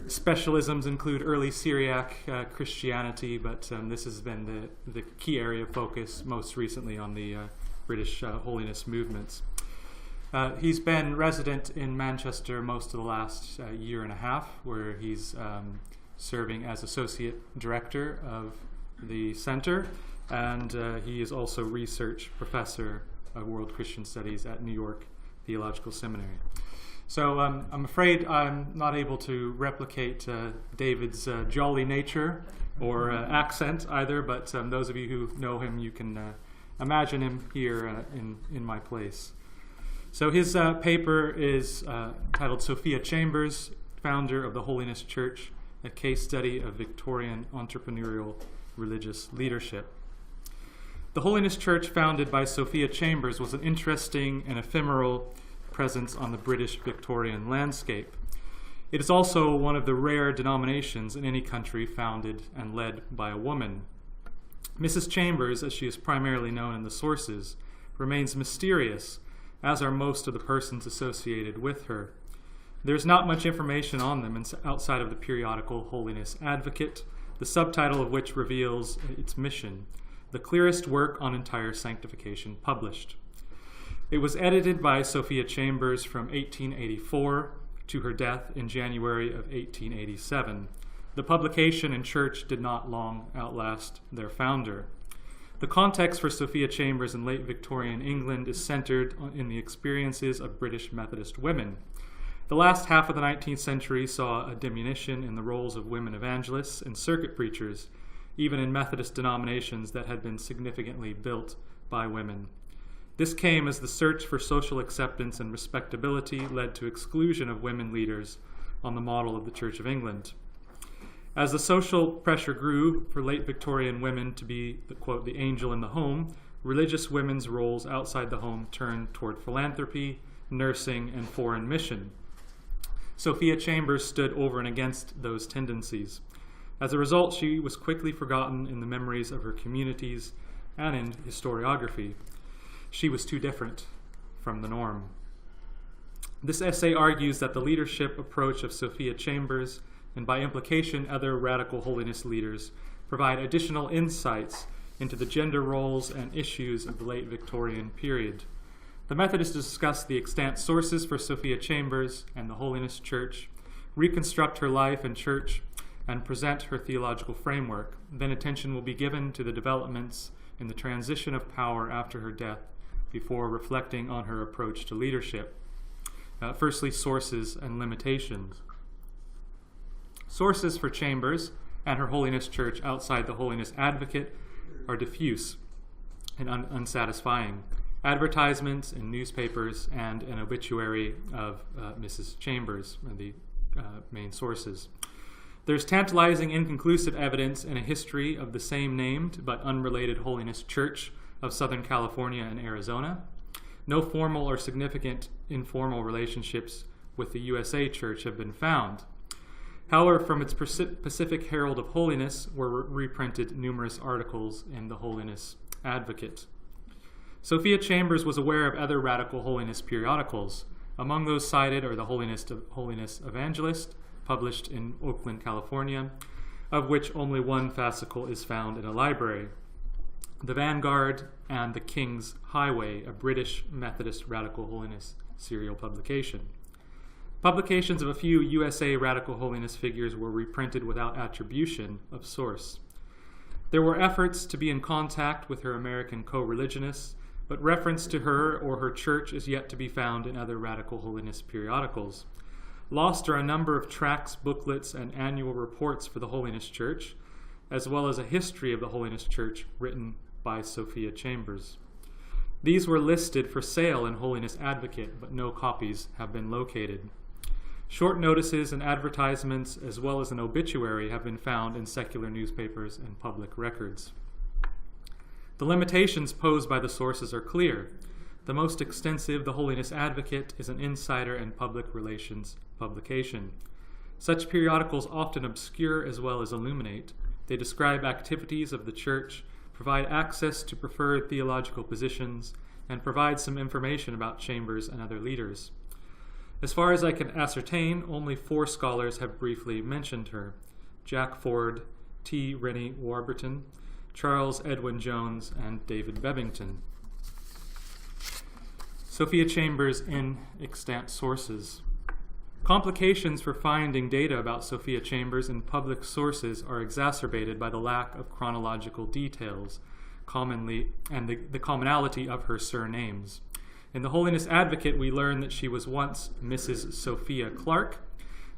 specialisms include early Syriac Christianity, but this has been the key area of focus most recently on the British Holiness Movements. He's been resident in Manchester most of the last year and a half, where he's serving as Associate Director of the Centre, and he is also Research Professor of World Christian Studies at New York Theological Seminary. So I'm afraid I'm not able to replicate David's jolly nature or accent either, but those of you who know him, you can imagine him here in my place. So his paper is titled Sophia Chambers, Founder of the Holiness Church, a case study of Victorian entrepreneurial religious leadership. The Holiness Church, founded by Sophia Chambers, was an interesting and ephemeral presence on the British Victorian landscape. It is also one of the rare denominations in any country founded and led by a woman. Mrs. Chambers, as she is primarily known in the sources, remains mysterious, as are most of the persons associated with her. There's not much information on them outside of the periodical Holiness Advocate, the subtitle of which reveals its mission, the clearest work on entire sanctification published. It was edited by Sophia Chambers from 1884 to her death in January of 1887. The publication and church did not long outlast their founder. The context for Sophia Chambers in late Victorian England is centered in the experiences of British Methodist women. The last half of the 19th century saw a diminution in the roles of women evangelists and circuit preachers, even in Methodist denominations that had been significantly built by women. This came as the search for social acceptance and respectability led to exclusion of women leaders on the model of the Church of England. As the social pressure grew for late Victorian women to be, quote, the angel in the home, religious women's roles outside the home turned toward philanthropy, nursing, and foreign mission. Sophia Chambers stood over and against those tendencies. As a result, she was quickly forgotten in the memories of her communities and in historiography. She was too different from the norm. This essay argues that the leadership approach of Sophia Chambers, and by implication other radical holiness leaders, provide additional insights into the gender roles and issues of the late Victorian period. The Methodists discuss the extant sources for Sophia Chambers and the Holiness Church, reconstruct her life and church, and present her theological framework. Then attention will be given to the developments in the transition of power after her death, before reflecting on her approach to leadership. Firstly, sources and limitations. Sources for Chambers and her Holiness Church outside the Holiness Advocate are diffuse and unsatisfying. Advertisements in newspapers and an obituary of Mrs. Chambers are the main sources. There's tantalizing inconclusive evidence in a history of the same named but unrelated Holiness Church of Southern California and Arizona. No formal or significant informal relationships with the USA Church have been found. However, from its Pacific Herald of Holiness were reprinted numerous articles in the Holiness Advocate. Sophia Chambers was aware of other radical holiness periodicals. Among those cited are the Holiness Evangelist, published in Oakland, California, of which only one fascicle is found in a library. The Vanguard, and The King's Highway, a British Methodist radical holiness serial publication. Publications of a few USA radical holiness figures were reprinted without attribution of source. There were efforts to be in contact with her American co-religionists, but reference to her or her church is yet to be found in other radical holiness periodicals. Lost are a number of tracts, booklets, and annual reports for the Holiness Church, as well as a history of the Holiness Church written by Sophia Chambers. These were listed for sale in Holiness Advocate, but no copies have been located. Short notices and advertisements, as well as an obituary, have been found in secular newspapers and public records. The limitations posed by the sources are clear. The most extensive, the Holiness Advocate, is an insider and public relations publication. Such periodicals often obscure as well as illuminate. They describe activities of the Church, provide access to preferred theological positions, and provide some information about Chambers and other leaders. As far as I can ascertain, only 4 scholars have briefly mentioned her: Jack Ford, T. Rennie Warburton, Charles Edwin Jones, and David Bebbington. Sophia Chambers in extant sources. Complications for finding data about Sophia Chambers in public sources are exacerbated by the lack of chronological details, and the commonality of her surnames. In the Holiness Advocate, we learn that she was once Mrs. Sophia Clark,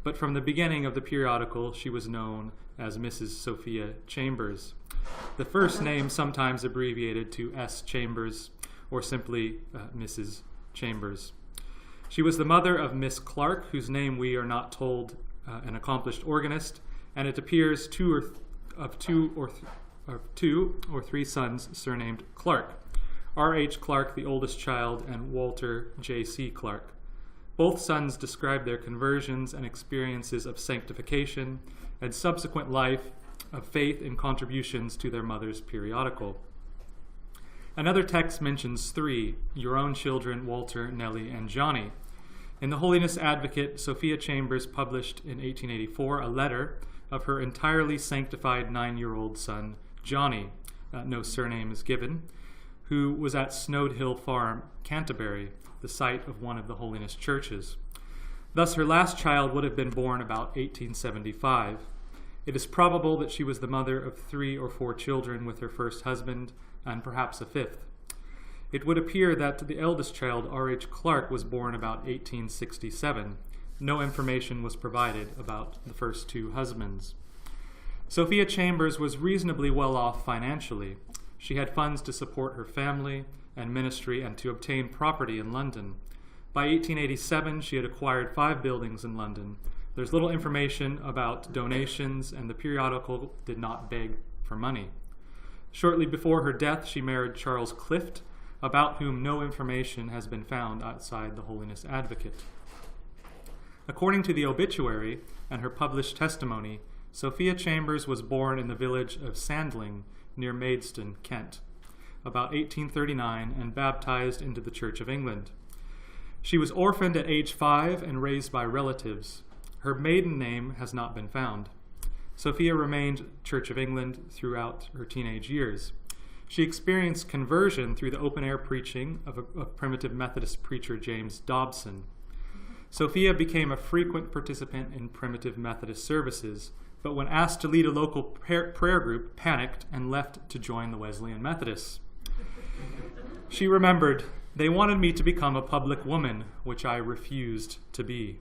but from the beginning of the periodical, she was known as Mrs. Sophia Chambers. The first name sometimes abbreviated to S. Chambers, or simply Mrs. Chambers. She was the mother of Miss Clark, whose name we are not told, an accomplished organist, and it appears two or three sons surnamed Clark. R.H. Clark, the oldest child, and Walter J.C. Clark. Both sons describe their conversions and experiences of sanctification and subsequent life of faith and contributions to their mother's periodical. Another text mentions 3, your own children, Walter, Nellie, and Johnny. In the Holiness Advocate, Sophia Chambers published in 1884 a letter of her entirely sanctified 9-year-old son, Johnny, no surname is given, who was at Snowd Hill Farm, Canterbury, the site of one of the Holiness churches. Thus, her last child would have been born about 1875. It is probable that she was the mother of 3 or 4 children with her first husband, and perhaps a 5th. It would appear that the eldest child, R.H. Clark, was born about 1867. No information was provided about the first 2 husbands. Sophia Chambers was reasonably well off financially. She had funds to support her family and ministry and to obtain property in London. By 1887, she had acquired 5 buildings in London. There's little information about donations, and the periodical did not beg for money. Shortly before her death, she married Charles Clift, about whom no information has been found outside the Holiness Advocate. According to the obituary and her published testimony, Sophia Chambers was born in the village of Sandling, near Maidstone, Kent, about 1839, and baptized into the Church of England. She was orphaned at age 5 and raised by relatives. Her maiden name has not been found. Sophia remained Church of England throughout her teenage years. She experienced conversion through the open-air preaching of primitive Methodist preacher James Dobson. Sophia became a frequent participant in primitive Methodist services, but when asked to lead a local prayer group, panicked and left to join the Wesleyan Methodists. She remembered, "They wanted me to become a public woman, which I refused to be."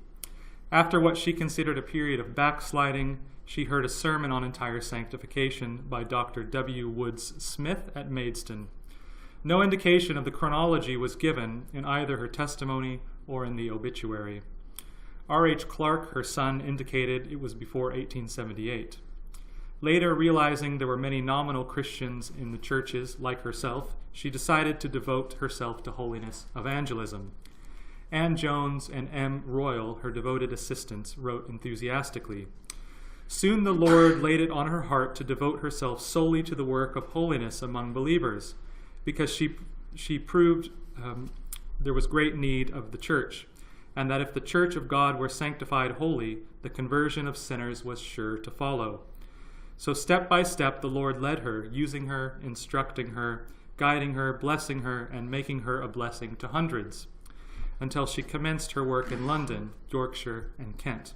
After what she considered a period of backsliding, she heard a sermon on entire sanctification by Dr. W. Woods Smith at Maidstone. No indication of the chronology was given in either her testimony or in the obituary. R.H. Clark, her son, indicated it was before 1878. Later, realizing there were many nominal Christians in the churches like herself, she decided to devote herself to holiness evangelism. Anne Jones and M. Royal, her devoted assistants, wrote enthusiastically, "Soon the Lord laid it on her heart to devote herself solely to the work of holiness among believers, because she proved there was great need of the church, and that if the church of God were sanctified holy, the conversion of sinners was sure to follow. So step by step the Lord led her, using her, instructing her, guiding her, blessing her, and making her a blessing to hundreds, until she commenced her work in London, Yorkshire, and Kent.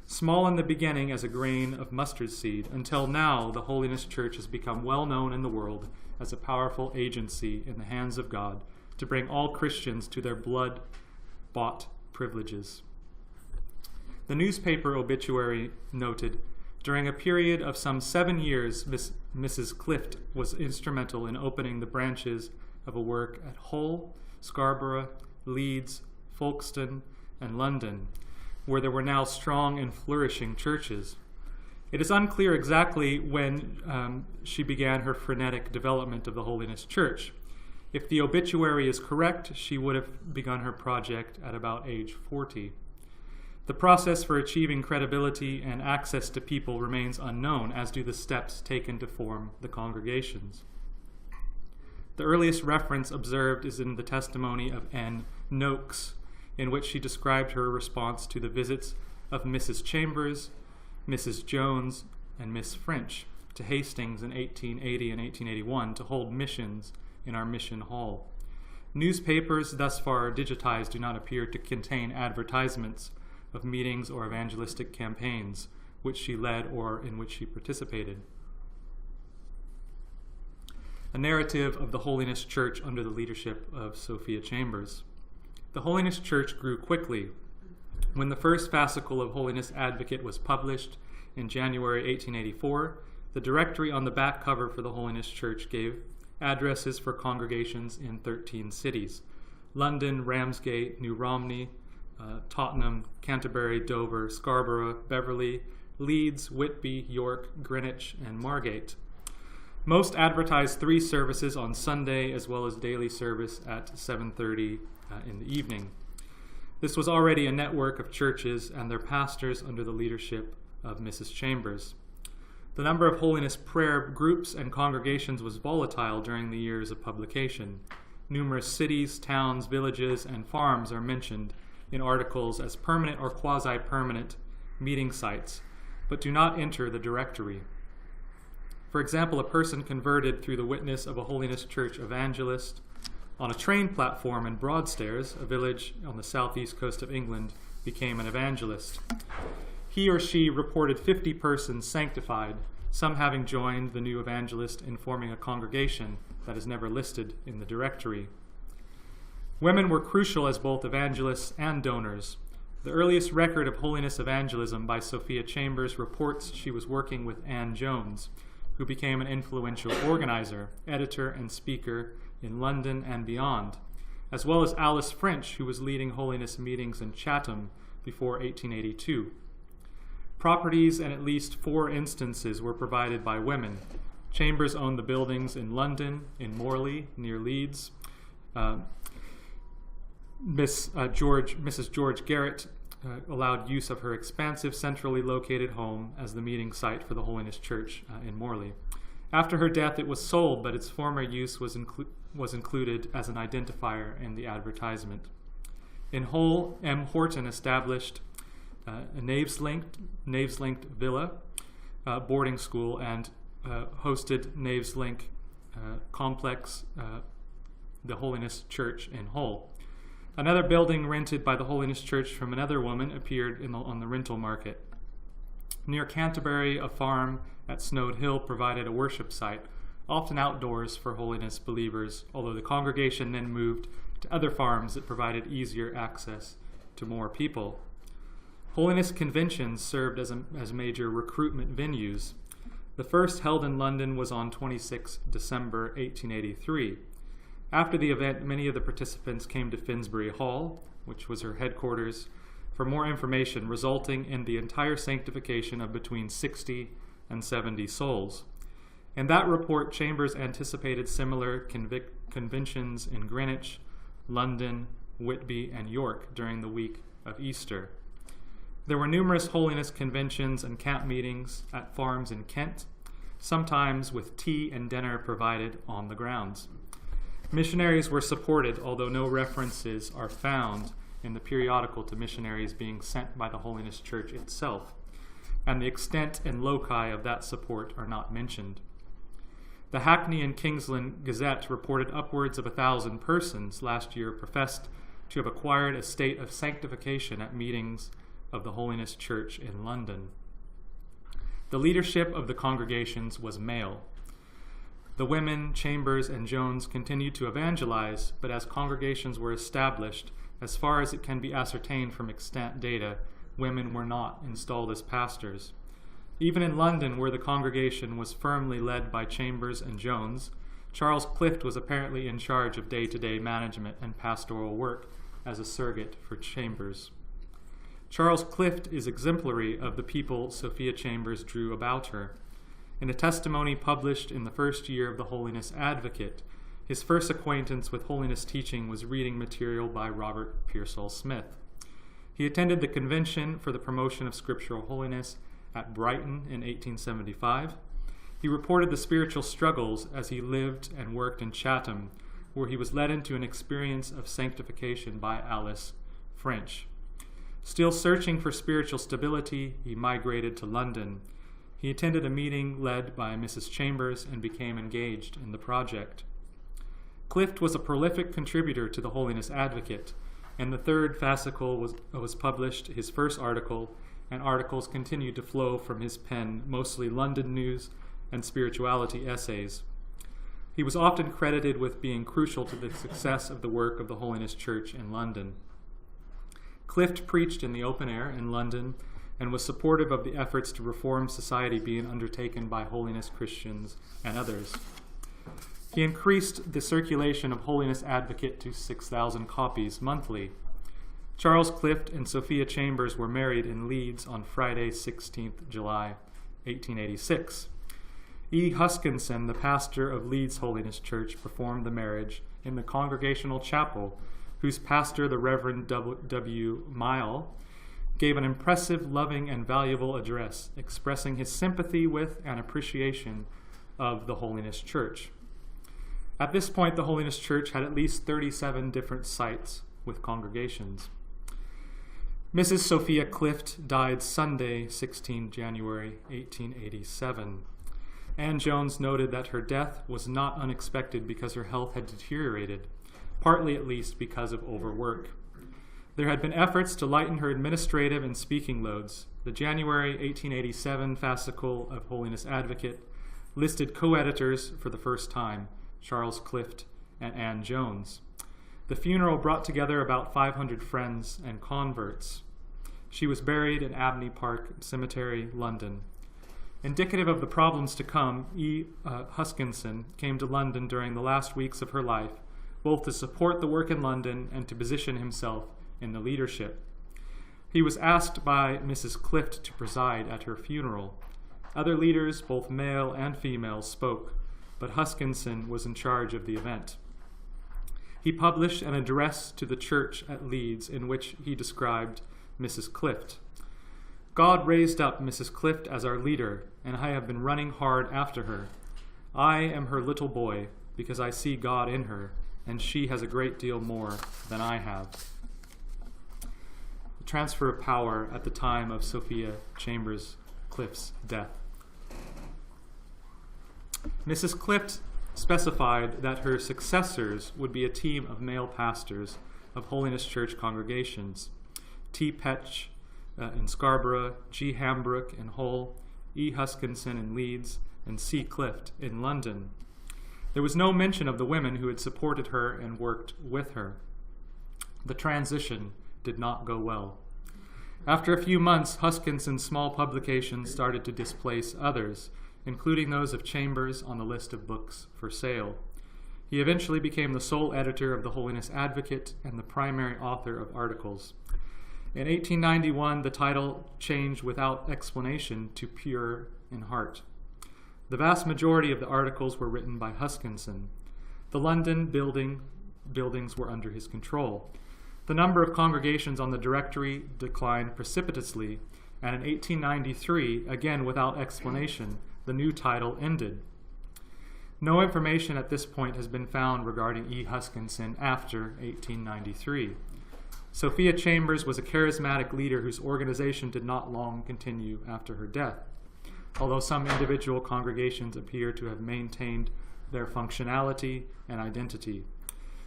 Small in the beginning as a grain of mustard seed, until now the Holiness Church has become well known in the world as a powerful agency in the hands of God to bring all Christians to their blood-bought privileges." The newspaper obituary noted, "During a period of some 7 years, Mrs. Clift was instrumental in opening the branches of a work at Hull, Scarborough, Leeds, Folkestone, and London, where there were now strong and flourishing churches. It is unclear exactly when she began her frenetic development of the Holiness Church. If the obituary is correct, she would have begun her project at about age 40. The process for achieving credibility and access to people remains unknown, as do the steps taken to form the congregations. The earliest reference observed is in the testimony of N. Noakes, in which she described her response to the visits of Mrs. Chambers, Mrs. Jones, and Miss French to Hastings in 1880 and 1881 to hold missions in our mission hall. Newspapers thus far digitized do not appear to contain advertisements of meetings or evangelistic campaigns which she led or in which she participated. A narrative of the Holiness Church under the leadership of Sophia Chambers. The Holiness Church grew quickly. When the first fascicle of Holiness Advocate was published in January 1884, the directory on the back cover for the Holiness Church gave addresses for congregations in 13 cities: London, Ramsgate, New Romney, Tottenham, Canterbury, Dover, Scarborough, Beverley, Leeds, Whitby, York, Greenwich, and Margate. Most advertised 3 services on Sunday as well as daily service at 7:30 in the evening. This was already a network of churches and their pastors under the leadership of Mrs. Chambers. The number of holiness prayer groups and congregations was volatile during the years of publication. Numerous cities, towns, villages, and farms are mentioned in articles as permanent or quasi-permanent meeting sites, but do not enter the directory. For example, a person converted through the witness of a Holiness Church evangelist on a train platform in Broadstairs, a village on the southeast coast of England, became an evangelist. He or she reported 50 persons sanctified, some having joined the new evangelist in forming a congregation that is never listed in the directory. Women were crucial as both evangelists and donors. The earliest record of holiness evangelism by Sophia Chambers reports she was working with Anne Jones, who became an influential organizer, editor, and speaker in London and beyond, as well as Alice French, who was leading holiness meetings in Chatham before 1882. Properties and at least 4 instances were provided by women. Chambers owned the buildings in London, in Morley, near Leeds. Mrs. George Garrett allowed use of her expansive, centrally located home as the meeting site for the Holiness Church in Morley. After her death, it was sold, but its former use was included as an identifier in the advertisement. In Hull, M. Horton established a Naves-linked villa boarding school and hosted Naves-link complex, the Holiness Church in Hull. Another building rented by the Holiness Church from another woman appeared on the rental market. Near Canterbury, a farm at Snowd Hill provided a worship site, often outdoors for holiness believers, although the congregation then moved to other farms that provided easier access to more people. Holiness conventions served as major recruitment venues. The first held in London was on 26 December 1883. After the event, many of the participants came to Finsbury Hall, which was her headquarters, for more information, resulting in the entire sanctification of between 60 and 70 souls. In that report, Chambers anticipated similar conventions in Greenwich, London, Whitby, and York during the week of Easter. There were numerous holiness conventions and camp meetings at farms in Kent, sometimes with tea and dinner provided on the grounds. Missionaries were supported, although no references are found in the periodical to missionaries being sent by the Holiness Church itself, and the extent and loci of that support are not mentioned. The Hackney and Kingsland Gazette reported upwards of 1,000 persons last year professed to have acquired a state of sanctification at meetings of the Holiness Church in London. The leadership of the congregations was male. The women, Chambers and Jones, continued to evangelize, but as congregations were established, as far as it can be ascertained from extant data, women were not installed as pastors. Even in London, where the congregation was firmly led by Chambers and Jones, Charles Clift was apparently in charge of day-to-day management and pastoral work as a surrogate for Chambers. Charles Clift is exemplary of the people Sophia Chambers drew about her. In a testimony published in the first year of the Holiness Advocate, his first acquaintance with holiness teaching was reading material by Robert Pearsall Smith. He attended the Convention for the Promotion of Scriptural Holiness at Brighton in 1875. He reported the spiritual struggles as he lived and worked in Chatham, where he was led into an experience of sanctification by Alice French. Still searching for spiritual stability, he migrated to London. He attended a meeting led by Mrs. Chambers and became engaged in the project. Clift was a prolific contributor to the Holiness Advocate, and the third fascicle was published, his first article, and articles continued to flow from his pen, mostly London news and spirituality essays. He was often credited with being crucial to the success of the work of the Holiness Church in London. Clift preached in the open air in London and was supportive of the efforts to reform society being undertaken by holiness Christians and others. He increased the circulation of Holiness Advocate to 6,000 copies monthly. Charles Clift and Sophia Chambers were married in Leeds on Friday, 16th July, 1886. E. Huskinson, the pastor of Leeds Holiness Church, performed the marriage in the Congregational Chapel, whose pastor, the Reverend W. Mile, gave an impressive, loving, and valuable address expressing his sympathy with and appreciation of the Holiness Church. At this point, the Holiness Church had at least 37 different sites with congregations. Mrs. Sophia Clift died Sunday, 16 January 1887. Anne Jones noted that her death was not unexpected because her health had deteriorated, partly at least because of overwork. There had been efforts to lighten her administrative and speaking loads. The January 1887 fascicle of Holiness Advocate listed co-editors for the first time, Charles Clift and Anne Jones. The funeral brought together about 500 friends and converts. She was buried in Abney Park Cemetery, London. Indicative of the problems to come, E. Huskinson came to London during the last weeks of her life, both to support the work in London and to position himself in the leadership. He was asked by Mrs. Clift to preside at her funeral. Other leaders, both male and female, spoke, but Huskinson was in charge of the event. He published an address to the church at Leeds in which he described Mrs. Clift. God raised up Mrs. Clift as our leader, and I have been running hard after her. I am her little boy because I see God in her, and she has a great deal more than I have. The transfer of power at the time of Sophia Chambers Clift's death. Mrs. Clift specified that her successors would be a team of male pastors of Holiness Church congregations: T. Petch in Scarborough, G. Hambrook in Hull, E. Huskinson in Leeds, and C. Clift in London. There was no mention of the women who had supported her and worked with her. The transition did not go well. After a few months, Huskinson's small publications started to displace others, including those of Chambers on the list of books for sale. He eventually became the sole editor of the Holiness Advocate and the primary author of articles. In 1891, the title changed without explanation to Pure in Heart. The vast majority of the articles were written by Huskinson. The London buildings were under his control. The number of congregations on the directory declined precipitously, and in 1893, again without explanation, the new title ended. No information at this point has been found regarding E. Huskinson after 1893. Sophia Chambers was a charismatic leader whose organization did not long continue after her death, although some individual congregations appear to have maintained their functionality and identity.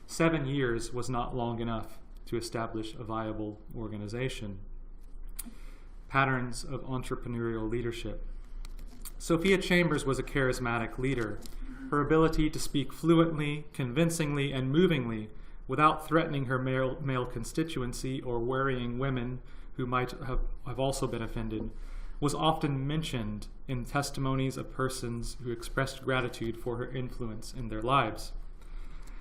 7 years was not long enough to establish a viable organization. Patterns of entrepreneurial leadership. Sophia Chambers was a charismatic leader. Her ability to speak fluently, convincingly, and movingly without threatening her male constituency or worrying women who might have also been offended was often mentioned in testimonies of persons who expressed gratitude for her influence in their lives.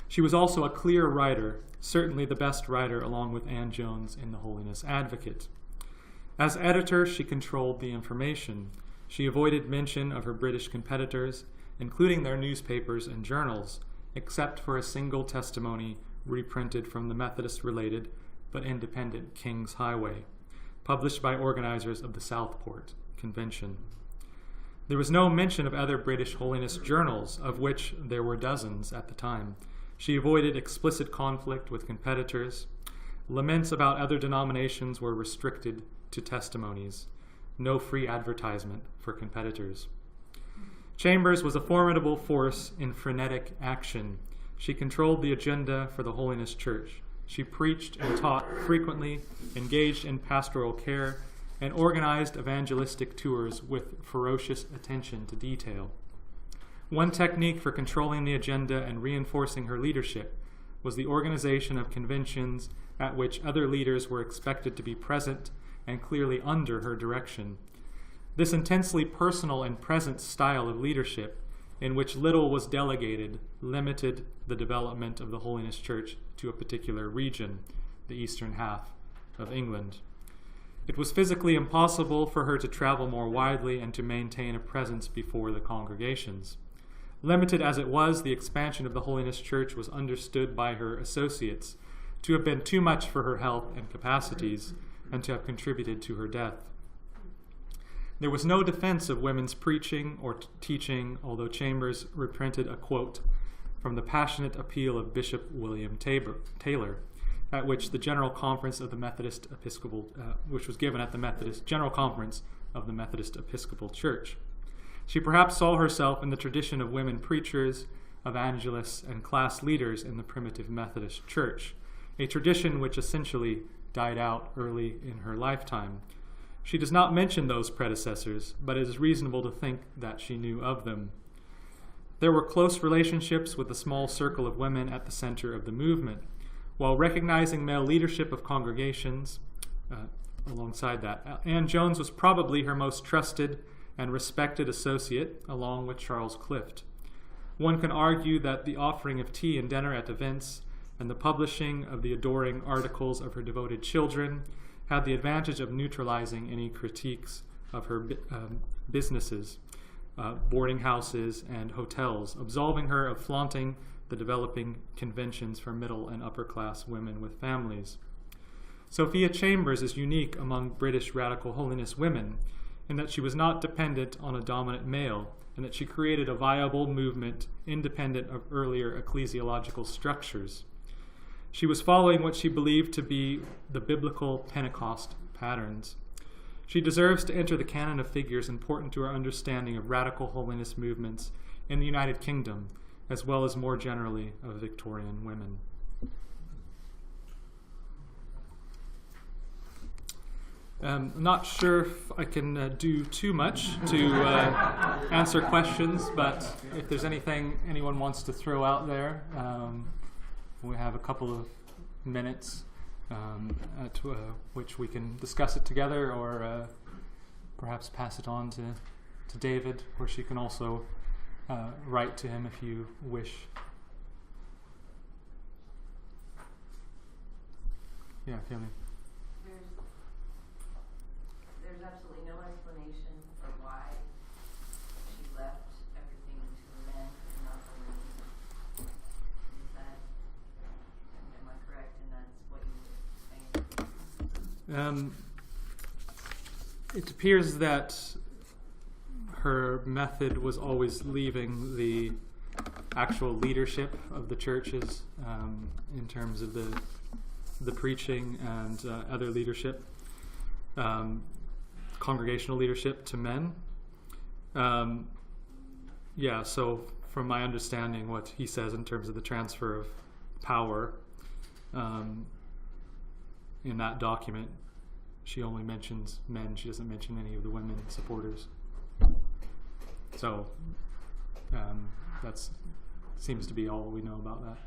She was also a clear writer, certainly the best writer along with Anne Jones in the Holiness Advocate. As editor, she controlled the information. She avoided mention of her British competitors, including their newspapers and journals, except for a single testimony reprinted from the Methodist-related but independent King's Highway, published by organizers of the Southport Convention. There was no mention of other British holiness journals, of which there were dozens at the time. She avoided explicit conflict with competitors. Laments about other denominations were restricted to testimonies. No free advertisement for competitors. Chambers was a formidable force in frenetic action. She controlled the agenda for the Holiness Church. She preached and taught frequently, engaged in pastoral care, and organized evangelistic tours with ferocious attention to detail. One technique for controlling the agenda and reinforcing her leadership was the organization of conventions at which other leaders were expected to be present and clearly under her direction. This intensely personal and present style of leadership, in which little was delegated, limited the development of the Holiness Church to a particular region, the eastern half of England. It was physically impossible for her to travel more widely and to maintain a presence before the congregations. Limited as it was, the expansion of the Holiness Church was understood by her associates to have been too much for her health and capacities, and to have contributed to her death. There was no defense of women's preaching or teaching, although Chambers reprinted a quote from the passionate appeal of Bishop William Taylor, at which the General Conference of the Methodist Episcopal, which was given at the General Conference of the Methodist Episcopal Church. She perhaps saw herself in the tradition of women preachers, evangelists, and class leaders in the primitive Methodist Church, a tradition which essentially died out early in her lifetime. She does not mention those predecessors, but it is reasonable to think that she knew of them. There were close relationships with a small circle of women at the center of the movement. While recognizing male leadership of congregations, alongside that, Anne Jones was probably her most trusted and respected associate, along with Charles Clift. One can argue that the offering of tea and dinner at events and the publishing of the adoring articles of her devoted children had the advantage of neutralizing any critiques of her businesses, boarding houses, and hotels, absolving her of flaunting the developing conventions for middle and upper class women with families. Sophia Chambers is unique among British radical holiness women in that she was not dependent on a dominant male, and that she created a viable movement independent of earlier ecclesiological structures. She was following what she believed to be the biblical Pentecost patterns. She deserves to enter the canon of figures important to our understanding of radical holiness movements in the United Kingdom, as well as more generally of Victorian women. I'm not sure if I can do too much to answer questions, but if there's anything anyone wants to throw out there, we have a couple of minutes at which we can discuss it together, or perhaps pass it on to David, where she can also write to him if you wish. Yeah, Kelly. There's absolutely no explanation for why she left everything to the men and not the women. Is that, am I correct in that's what you were saying? It appears that her method was always leaving the actual leadership of the churches in terms of the preaching and other leadership, congregational leadership to men. So from my understanding, what he says in terms of the transfer of power in that document, she only mentions men. She doesn't mention any of the women supporters. So that seems to be all we know about that.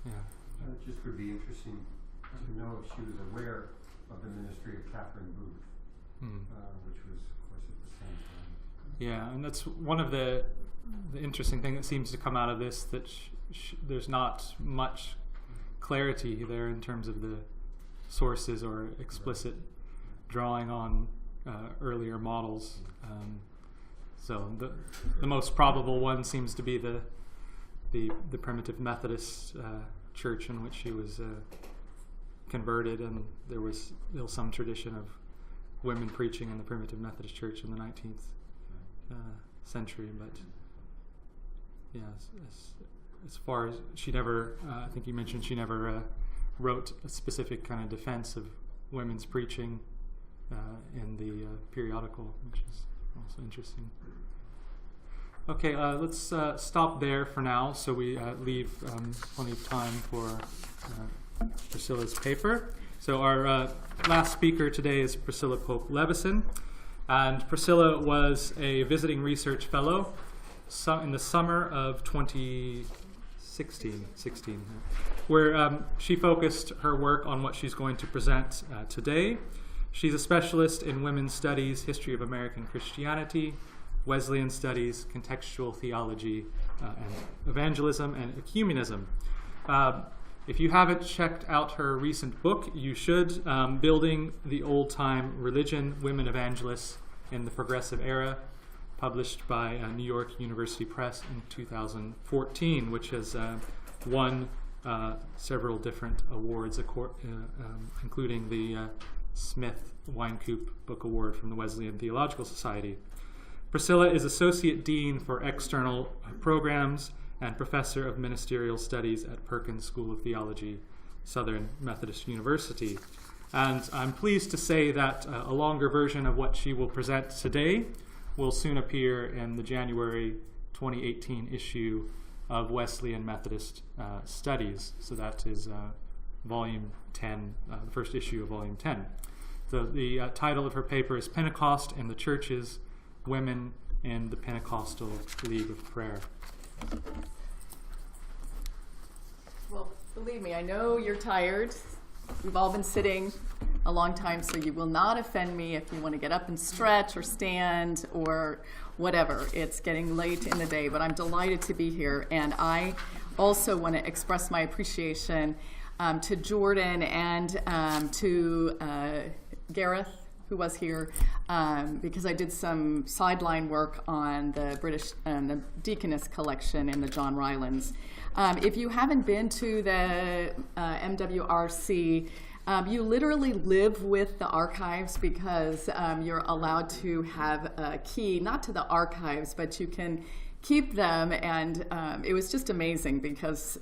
Yeah. It just would be interesting to know if she was aware of the ministry of Catherine Booth, which was, of course, at the same time. Yeah, and that's one of the interesting thing that seems to come out of this, that there's not much clarity there in terms of the sources or explicit drawing on earlier models. So the most probable one seems to be the primitive Methodist church in which she was converted, and there was some tradition of women preaching in the primitive Methodist church in the 19th century. But yeah, as far as she never, I think you mentioned she never wrote a specific kind of defense of women's preaching in the periodical, which is also interesting. Okay, let's stop there for now, so we leave plenty of time for Priscilla's paper. So our last speaker today is Priscilla Kok Levison, and Priscilla was a visiting research fellow in the summer of 2016, where she focused her work on what she's going to present today. She's a specialist in women's studies, history of American Christianity, Wesleyan studies, contextual theology, and evangelism and ecumenism. If you haven't checked out her recent book, you should, Building the Old-Time Religion, Women Evangelists in the Progressive Era, published by New York University Press in 2014, which has won several different awards, including the Smith Wynkoop Book Award from the Wesleyan Theological Society. Priscilla is Associate Dean for External Programs and Professor of Ministerial Studies at Perkins School of Theology, Southern Methodist University. And I'm pleased to say that a longer version of what she will present today will soon appear in the January 2018 issue of Wesleyan Methodist Studies. So that is Volume 10, the first issue of Volume 10. The title of her paper is Pentecost and the Churches, Women in the Pentecostal League of Prayer. Well, believe me, I know you're tired. We've all been sitting a long time, so you will not offend me if you want to get up and stretch or stand or whatever. It's getting late in the day, but I'm delighted to be here. And I also want to express my appreciation to Jordan and to Gareth, who was here, because I did some sideline work on the British and the Deaconess collection in the John Rylands. If you haven't been to the MWRC, you literally live with the archives because you're allowed to have a key, not to the archives, but you can keep them. And it was just amazing because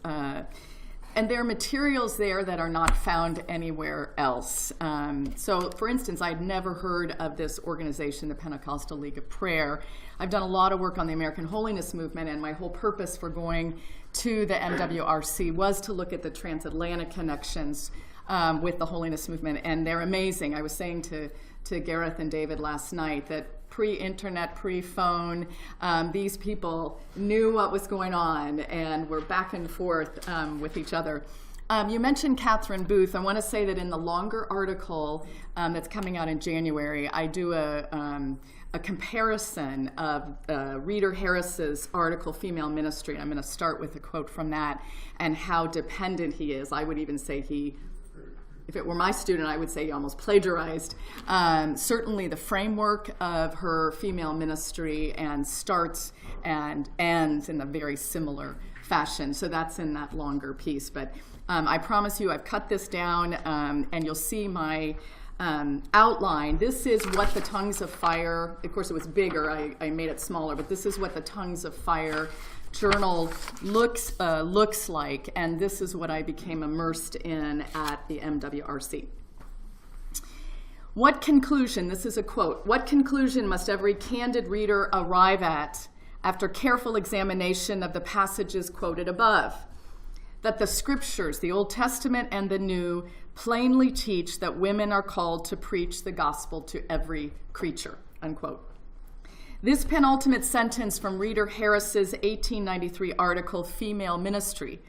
and there are materials there that are not found anywhere else. So, for instance, I'd never heard of this organization, the Pentecostal League of Prayer. I've done a lot of work on the American Holiness Movement, and my whole purpose for going to the MWRC was to look at the transatlantic connections with the Holiness Movement, and they're amazing. I was saying to Gareth and David last night that pre-internet, pre-phone, these people knew what was going on and were back and forth with each other. You mentioned Catherine Booth. I want to say that in the longer article that's coming out in January, I do a comparison of Reader Harris's article, Female Ministry. I'm going to start with a quote from that and how dependent he is. I would even say if it were my student, I would say he almost plagiarized. Certainly the framework of her female ministry and starts and ends in a very similar fashion. So that's in that longer piece. But I promise you I've cut this down and you'll see my outline. This is what the Tongues of Fire, of course it was bigger, I made it smaller, but this is what the Tongues of Fire journal looks like, and this is what I became immersed in at the MWRC. What conclusion, this is a quote, what conclusion must every candid reader arrive at after careful examination of the passages quoted above? That the scriptures, the Old Testament and the New, plainly teach that women are called to preach the gospel to every creature, unquote. This penultimate sentence from Reader Harris's 1893 article, Female Ministry,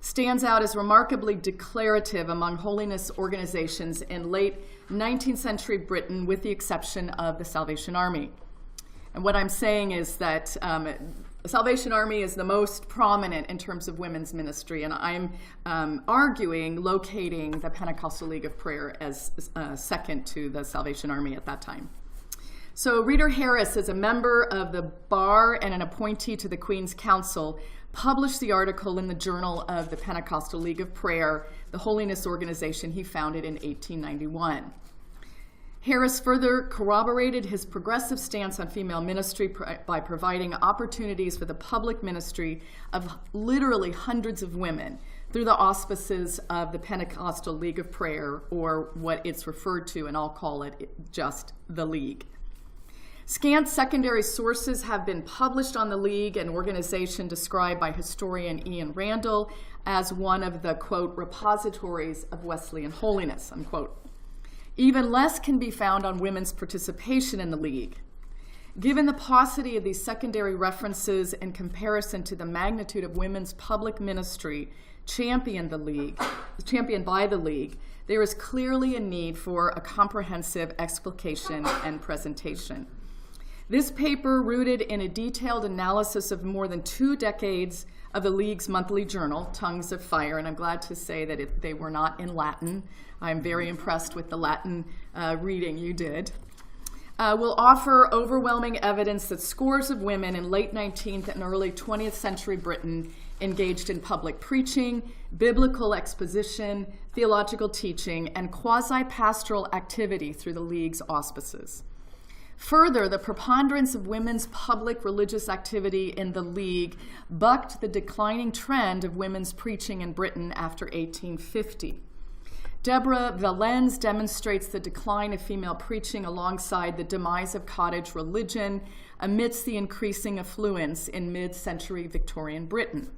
stands out as remarkably declarative among holiness organizations in late 19th century Britain, with the exception of the Salvation Army. And what I'm saying is that the Salvation Army is the most prominent in terms of women's ministry, and I'm arguing locating the Pentecostal League of Prayer as second to the Salvation Army at that time. So Reader Harris, as a member of the bar and an appointee to the Queen's Council, published the article in the Journal of the Pentecostal League of Prayer, the holiness organization he founded in 1891. Harris further corroborated his progressive stance on female ministry by providing opportunities for the public ministry of literally hundreds of women through the auspices of the Pentecostal League of Prayer, or what it's referred to, and I'll call it just the League. Scant secondary sources have been published on the League, an organization described by historian Ian Randall as one of the, quote, repositories of Wesleyan holiness, unquote. Even less can be found on women's participation in the League. Given the paucity of these secondary references in comparison to the magnitude of women's public ministry championed by the League, there is clearly a need for a comprehensive explication and presentation. This paper, rooted in a detailed analysis of more than 2 decades of the League's monthly journal, Tongues of Fire, and I'm glad to say that they were not in Latin. I'm very impressed with the Latin reading you did. will offer overwhelming evidence that scores of women in late 19th and early 20th century Britain engaged in public preaching, biblical exposition, theological teaching, and quasi-pastoral activity through the League's auspices. Further, the preponderance of women's public religious activity in the League bucked the declining trend of women's preaching in Britain after 1850. Deborah Valens demonstrates the decline of female preaching alongside the demise of cottage religion amidst the increasing affluence in mid-century Victorian Britain.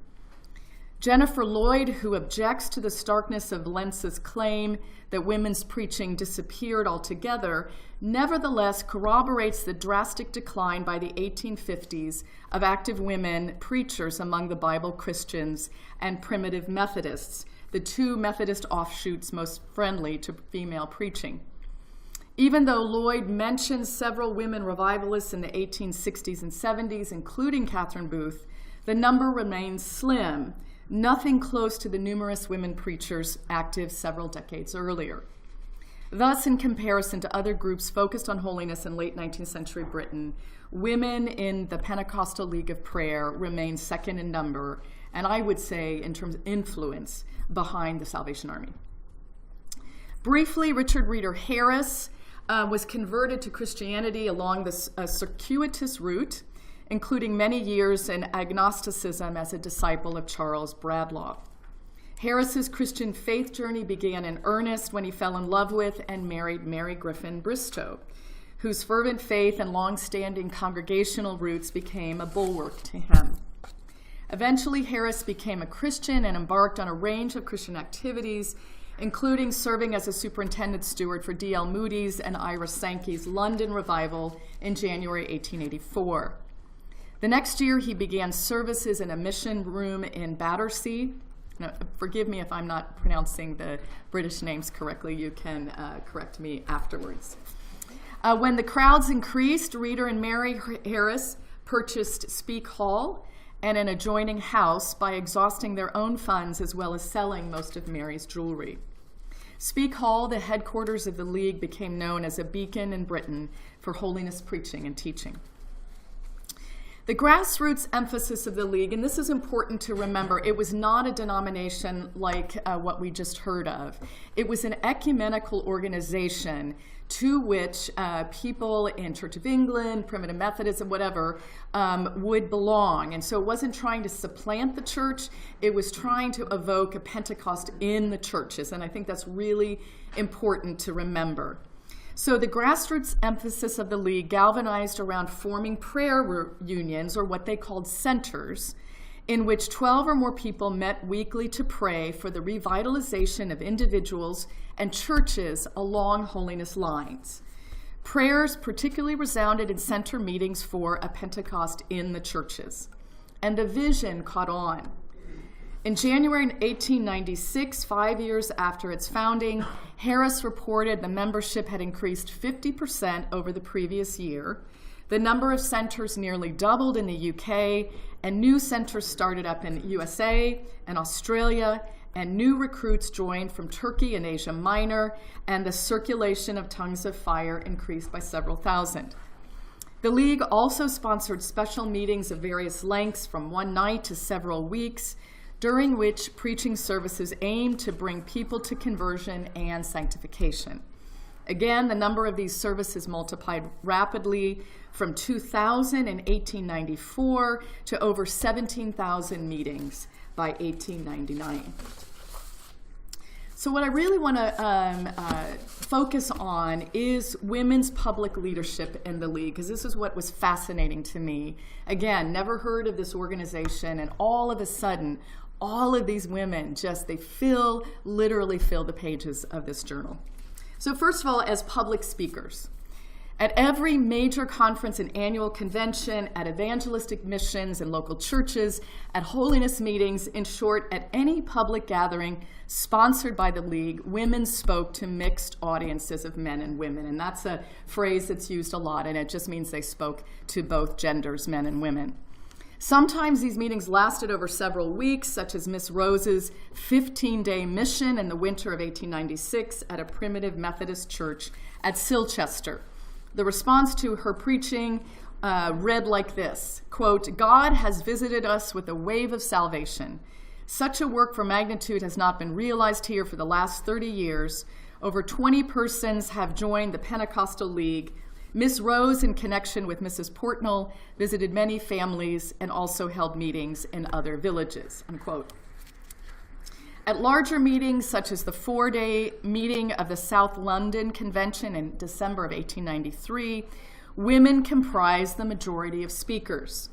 Jennifer Lloyd, who objects to the starkness of Lenz's claim that women's preaching disappeared altogether, nevertheless corroborates the drastic decline by the 1850s of active women preachers among the Bible Christians and primitive Methodists, the two Methodist offshoots most friendly to female preaching. Even though Lloyd mentions several women revivalists in the 1860s and 70s, including Catherine Booth, the number remains slim, nothing close to the numerous women preachers active several decades earlier. Thus, in comparison to other groups focused on holiness in late 19th century Britain, women in the Pentecostal League of Prayer remain second in number, and I would say in terms of influence, behind the Salvation Army. Briefly, Richard Reeder Harris was converted to Christianity along this circuitous route, including many years in agnosticism as a disciple of Charles Bradlaugh. Harris's Christian faith journey began in earnest when he fell in love with and married Mary Griffin Bristow, whose fervent faith and long-standing congregational roots became a bulwark to him. Eventually, Harris became a Christian and embarked on a range of Christian activities, including serving as a superintendent steward for D.L. Moody's and Ira Sankey's London revival in January 1884. The next year, he began services in a mission room in Battersea. Now, forgive me if I'm not pronouncing the British names correctly. You can correct me afterwards. When the crowds increased, Reeder and Mary Harris purchased Speke Hall and an adjoining house by exhausting their own funds as well as selling most of Mary's jewelry. Speke Hall, the headquarters of the League, became known as a beacon in Britain for holiness preaching and teaching. The grassroots emphasis of the League, and this is important to remember, it was not a denomination like what we just heard of. It was an ecumenical organization to which people in Church of England, Primitive Methodism, whatever, would belong. And so it wasn't trying to supplant the church, it was trying to evoke a Pentecost in the churches. And I think that's really important to remember. So the grassroots emphasis of the League galvanized around forming prayer unions, or what they called centers, in which 12 or more people met weekly to pray for the revitalization of individuals and churches along holiness lines. Prayers particularly resounded in center meetings for a Pentecost in the churches, and the vision caught on. In January 1896, 5 years after its founding, Harris reported the membership had increased 50% over the previous year. The number of centers nearly doubled in the UK, and new centers started up in USA and Australia, and new recruits joined from Turkey and Asia Minor, and the circulation of tongues of fire increased by several thousand. The League also sponsored special meetings of various lengths from one night to several weeks, during which preaching services aimed to bring people to conversion and sanctification. Again, the number of these services multiplied rapidly from 2,000 in 1894 to over 17,000 meetings by 1899. So what I really want to focus on is women's public leadership in the League, because this is what was fascinating to me. Again, never heard of this organization, and all of a sudden, all of these women they literally fill the pages of this journal. So first of all, as public speakers, at every major conference and annual convention, at evangelistic missions and local churches, at holiness meetings, in short, at any public gathering sponsored by the League, women spoke to mixed audiences of men and women. And that's a phrase that's used a lot, and it just means they spoke to both genders, men and women. Sometimes these meetings lasted over several weeks, such as Miss Rose's 15-day mission in the winter of 1896 at a primitive Methodist church at Silchester. The response to her preaching read like this, quote, "God has visited us with a wave of salvation. Such a work for magnitude has not been realized here for the last 30 years. Over 20 persons have joined the Pentecostal League. Miss Rose, in connection with Mrs. Portnell, visited many families and also held meetings in other villages," unquote. At larger meetings, such as the 4-day meeting of the South London Convention in December of 1893, women comprised the majority of speakers.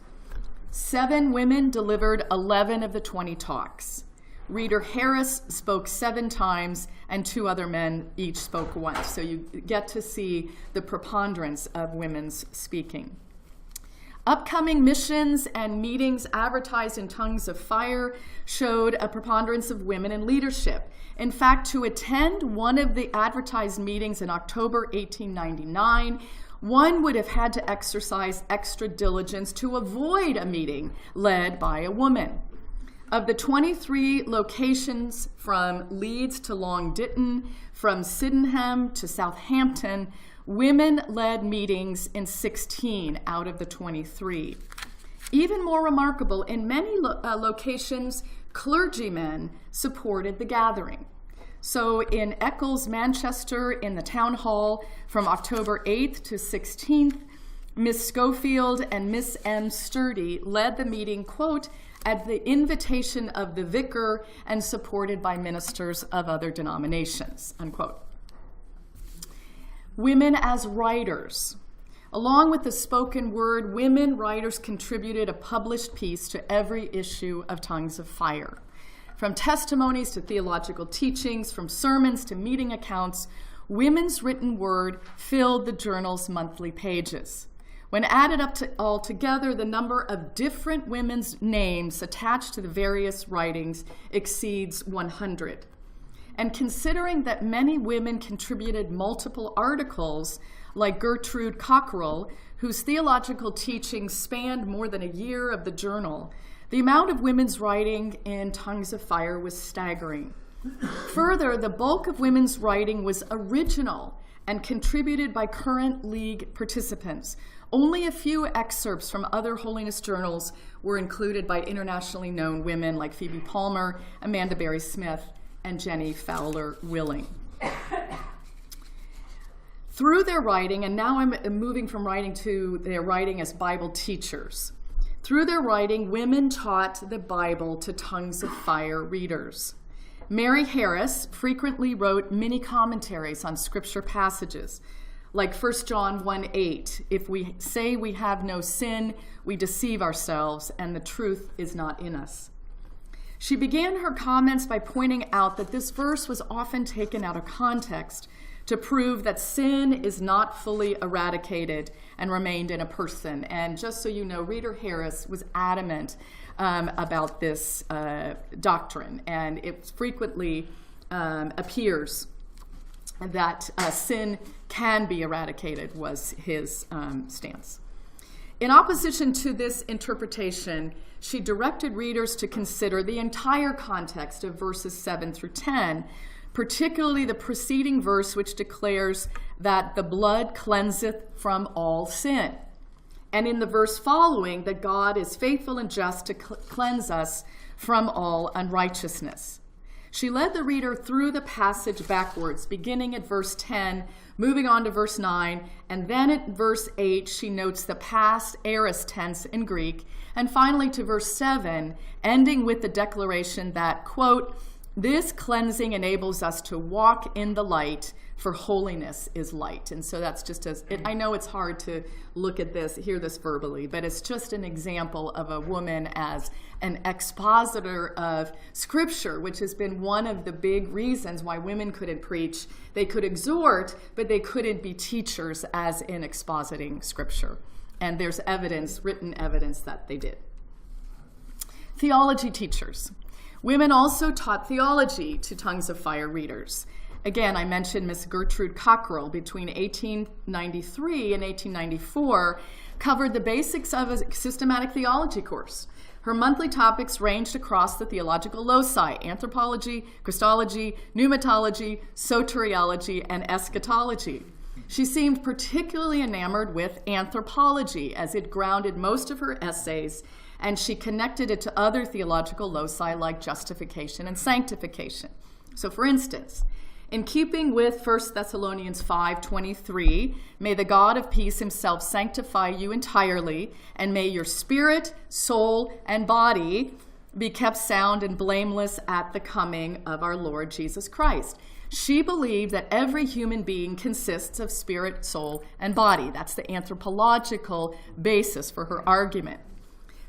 7 women delivered 11 of the 20 talks. Reader Harris spoke 7 times, and 2 other men each spoke once. So you get to see the preponderance of women's speaking. Upcoming missions and meetings advertised in Tongues of Fire showed a preponderance of women in leadership. In fact, to attend one of the advertised meetings in October 1899, one would have had to exercise extra diligence to avoid a meeting led by a woman. Of the 23 locations from Leeds to Long Ditton, from Sydenham to Southampton, women led meetings in 16 out of the 23. Even more remarkable, in many locations, clergymen supported the gathering. So in Eccles, Manchester, in the town hall from October 8th to 16th, Miss Schofield and Miss M. Sturdy led the meeting, quote, "at the invitation of the vicar and supported by ministers of other denominations," unquote. Women as writers. Along with the spoken word, women writers contributed a published piece to every issue of Tongues of Fire. From testimonies to theological teachings, from sermons to meeting accounts, women's written word filled the journal's monthly pages. When added up all together, the number of different women's names attached to the various writings exceeds 100. And considering that many women contributed multiple articles, like Gertrude Cockrell, whose theological teachings spanned more than a year of the journal, the amount of women's writing in Tongues of Fire was staggering. Further, the bulk of women's writing was original and contributed by current league participants. Only a few excerpts from other holiness journals were included by internationally known women like Phoebe Palmer, Amanda Berry Smith, and Jenny Fowler Willing. Through their writing, and now I'm moving from writing to their writing as Bible teachers. Through their writing, women taught the Bible to Tongues of Fire readers. Mary Harris frequently wrote mini commentaries on scripture passages, like 1 John 1:8, "If we say we have no sin, we deceive ourselves, and the truth is not in us." She began her comments by pointing out that this verse was often taken out of context to prove that sin is not fully eradicated and remained in a person. And just so you know, Reader Harris was adamant about this doctrine, and it frequently appears that sin can be eradicated was his stance. In opposition to this interpretation, she directed readers to consider the entire context of verses 7 through 10, particularly the preceding verse which declares that the blood cleanseth from all sin, and in the verse following that God is faithful and just to cleanse us from all unrighteousness. She led the reader through the passage backwards, beginning at verse 10, moving on to verse 9, and then at verse 8, she notes the past aorist tense in Greek, and finally to verse 7, ending with the declaration that, quote, "This cleansing enables us to walk in the light, for holiness is light." And so that's just I know it's hard to look at this, hear this verbally, but it's just an example of a woman as an expositor of Scripture, which has been one of the big reasons why women couldn't preach. They could exhort, but they couldn't be teachers as in expositing Scripture. And there's evidence, written evidence, that they did. Theology teachers. Women also taught theology to Tongues of Fire readers. Again, I mentioned Miss Gertrude Cockrell between 1893 and 1894 covered the basics of a systematic theology course. Her monthly topics ranged across the theological loci: anthropology, Christology, pneumatology, soteriology, and eschatology. She seemed particularly enamored with anthropology, as it grounded most of her essays, and she connected it to other theological loci like justification and sanctification. So, for instance, in keeping with 1 Thessalonians 5:23, may the God of peace himself sanctify you entirely, and may your spirit, soul, and body be kept sound and blameless at the coming of our Lord Jesus Christ. She believed that every human being consists of spirit, soul, and body. That's the anthropological basis for her argument.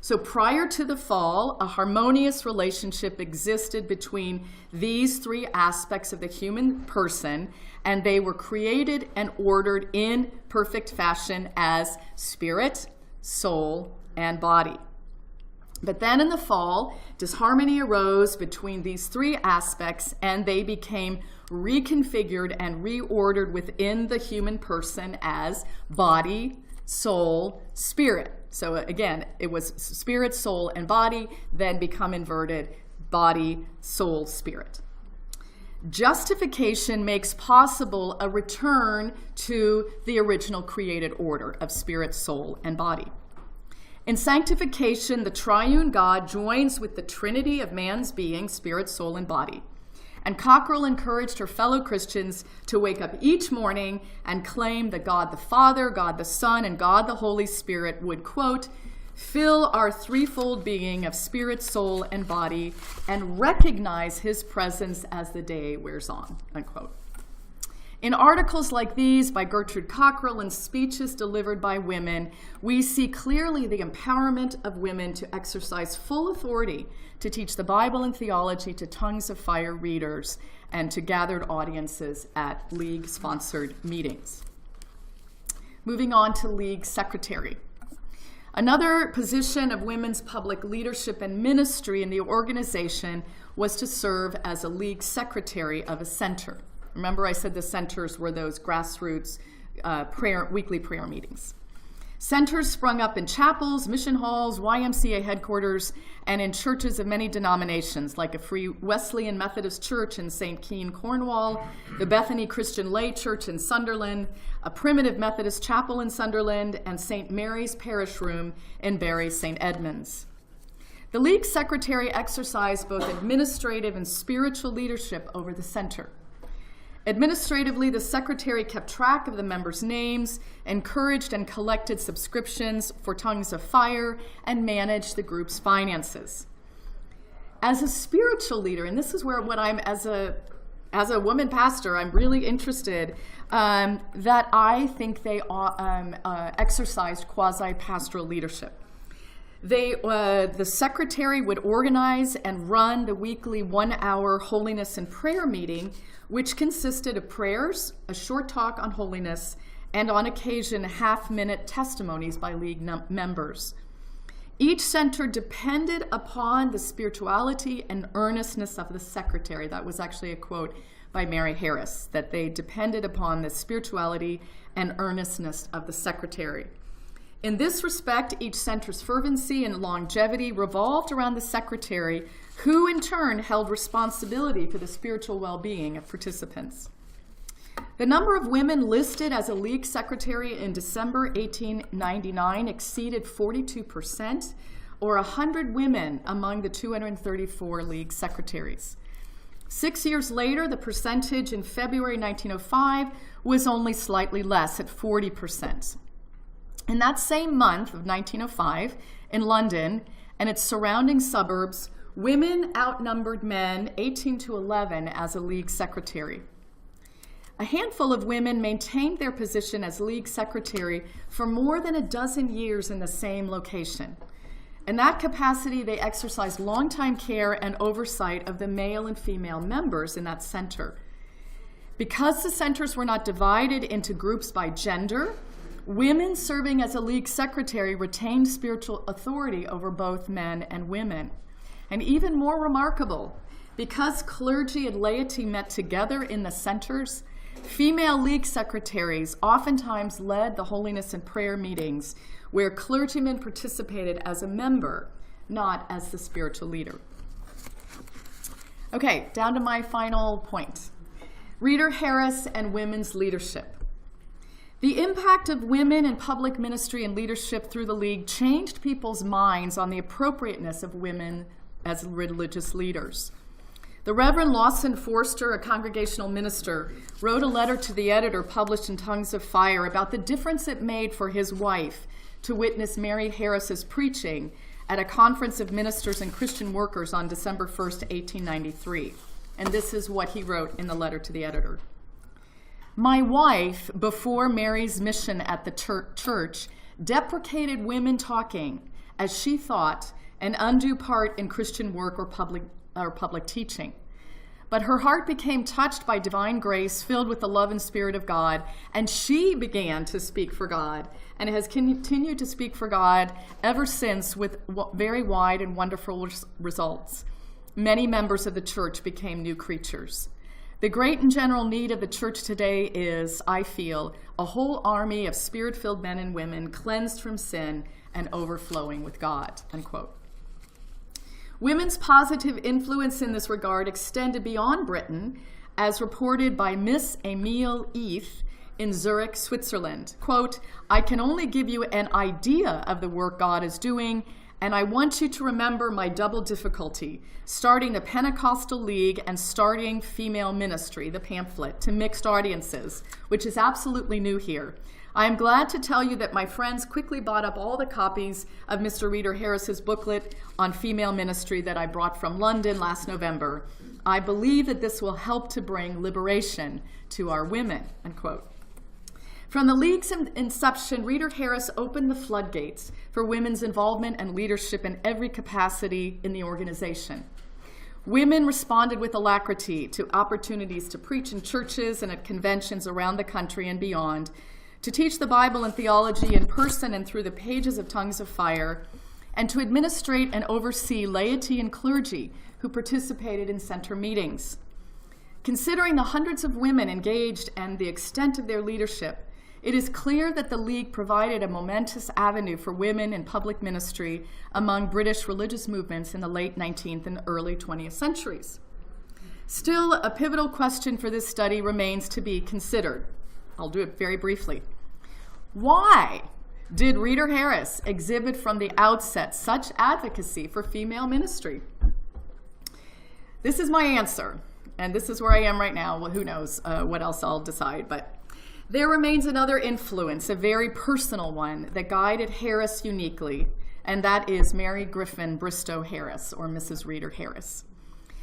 So prior to the fall, a harmonious relationship existed between these three aspects of the human person, and they were created and ordered in perfect fashion as spirit, soul, and body. But then in the fall, disharmony arose between these three aspects, and they became reconfigured and reordered within the human person as body, soul, spirit. So again, it was spirit, soul, and body, then become inverted, body, soul, spirit. Justification makes possible a return to the original created order of spirit, soul, and body. In sanctification, the triune God joins with the trinity of man's being, spirit, soul, and body. And Cockrell encouraged her fellow Christians to wake up each morning and claim that God the Father, God the Son, and God the Holy Spirit would, quote, fill our threefold being of spirit, soul, and body, and recognize his presence as the day wears on, unquote. In articles like these by Gertrude Cockrell and speeches delivered by women, we see clearly the empowerment of women to exercise full authority to teach the Bible and theology to tongues of fire readers and to gathered audiences at League-sponsored meetings. Moving on to League Secretary. Another position of women's public leadership and ministry in the organization was to serve as a League Secretary of a center. Remember, I said the centers were those grassroots weekly prayer meetings. Centers sprung up in chapels, mission halls, YMCA headquarters, and in churches of many denominations, like a Free Wesleyan Methodist Church in St. Keen, Cornwall, the Bethany Christian Lay Church in Sunderland, a Primitive Methodist Chapel in Sunderland, and St. Mary's Parish Room in Bury St. Edmunds. The League Secretary exercised both administrative and spiritual leadership over the center. Administratively, the secretary kept track of the members' names, encouraged and collected subscriptions for Tongues of Fire, and managed the group's finances. As a spiritual leader, and this is where what I'm, as a woman pastor, I'm really interested, that I think they exercised quasi-pastoral leadership. The secretary would organize and run the weekly 1-hour holiness and prayer meeting, which consisted of prayers, a short talk on holiness, and on occasion half-minute testimonies by League members. Each center depended upon the spirituality and earnestness of the secretary. That was actually a quote by Mary Harris, that they depended upon the spirituality and earnestness of the secretary. In this respect, each center's fervency and longevity revolved around the secretary, who in turn held responsibility for the spiritual well-being of participants. The number of women listed as a League secretary in December 1899 exceeded 42%, or 100 women among the 234 League secretaries. 6 years later, the percentage in February 1905 was only slightly less, at 40%. In that same month of 1905, in London and its surrounding suburbs, women outnumbered men 18 to 11 as a League secretary. A handful of women maintained their position as League secretary for more than a dozen years in the same location. In that capacity, they exercised longtime care and oversight of the male and female members in that center. Because the centers were not divided into groups by gender, women serving as a League secretary retained spiritual authority over both men and women. And even more remarkable, because clergy and laity met together in the centers, female League secretaries oftentimes led the holiness and prayer meetings, where clergymen participated as a member, not as the spiritual leader. Okay, down to my final point. Reader Harris and women's leadership. The impact of women in public ministry and leadership through the League changed people's minds on the appropriateness of women as religious leaders. The Reverend Lawson Forster, a congregational minister, wrote a letter to the editor published in Tongues of Fire about the difference it made for his wife to witness Mary Harris's preaching at a conference of ministers and Christian workers on December 1st, 1893. And this is what he wrote in the letter to the editor. My wife, before Mary's mission at the church, deprecated women talking, as she thought, an undue part in Christian work or public teaching. But her heart became touched by divine grace, filled with the love and spirit of God, and she began to speak for God, and has continued to speak for God ever since with very wide and wonderful results. Many members of the church became new creatures. The great and general need of the church today is, I feel, a whole army of spirit-filled men and women cleansed from sin and overflowing with God, unquote. Women's positive influence in this regard extended beyond Britain, as reported by Miss Emile Eath in Zurich, Switzerland. Quote, I can only give you an idea of the work God is doing, and I want you to remember my double difficulty, starting the Pentecostal League and starting female ministry, the pamphlet, to mixed audiences, which is absolutely new here. I am glad to tell you that my friends quickly bought up all the copies of Mr. Reader Harris's booklet on female ministry that I brought from London last November. I believe that this will help to bring liberation to our women, unquote. From the League's inception, Reader Harris opened the floodgates for women's involvement and leadership in every capacity in the organization. Women responded with alacrity to opportunities to preach in churches and at conventions around the country and beyond, to teach the Bible and theology in person and through the pages of Tongues of Fire, and to administrate and oversee laity and clergy who participated in center meetings. Considering the hundreds of women engaged and the extent of their leadership, it is clear that the League provided a momentous avenue for women in public ministry among British religious movements in the late 19th and early 20th centuries. Still, a pivotal question for this study remains to be considered. I'll do it very briefly. Why did Reader Harris exhibit from the outset such advocacy for female ministry? This is my answer, and this is where I am right now. Well, who knows what else I'll decide, but there remains another influence, a very personal one, that guided Harris uniquely, and that is Mary Griffin Bristow Harris, or Mrs. Reader Harris.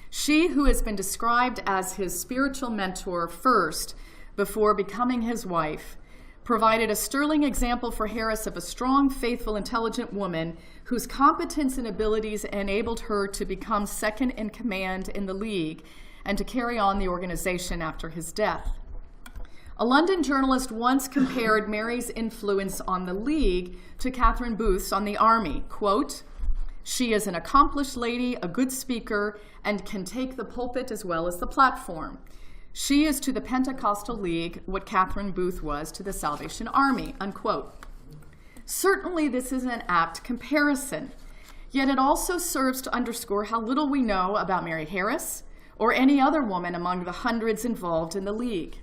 She, who has been described as his spiritual mentor first before becoming his wife, provided a sterling example for Harris of a strong, faithful, intelligent woman whose competence and abilities enabled her to become second in command in the League and to carry on the organization after his death. A London journalist once compared Mary's influence on the League to Catherine Booth's on the Army. Quote, she is an accomplished lady, a good speaker, and can take the pulpit as well as the platform. She is to the Pentecostal League what Catherine Booth was to the Salvation Army, unquote. Certainly this is an apt comparison, yet it also serves to underscore how little we know about Mary Harris or any other woman among the hundreds involved in the League.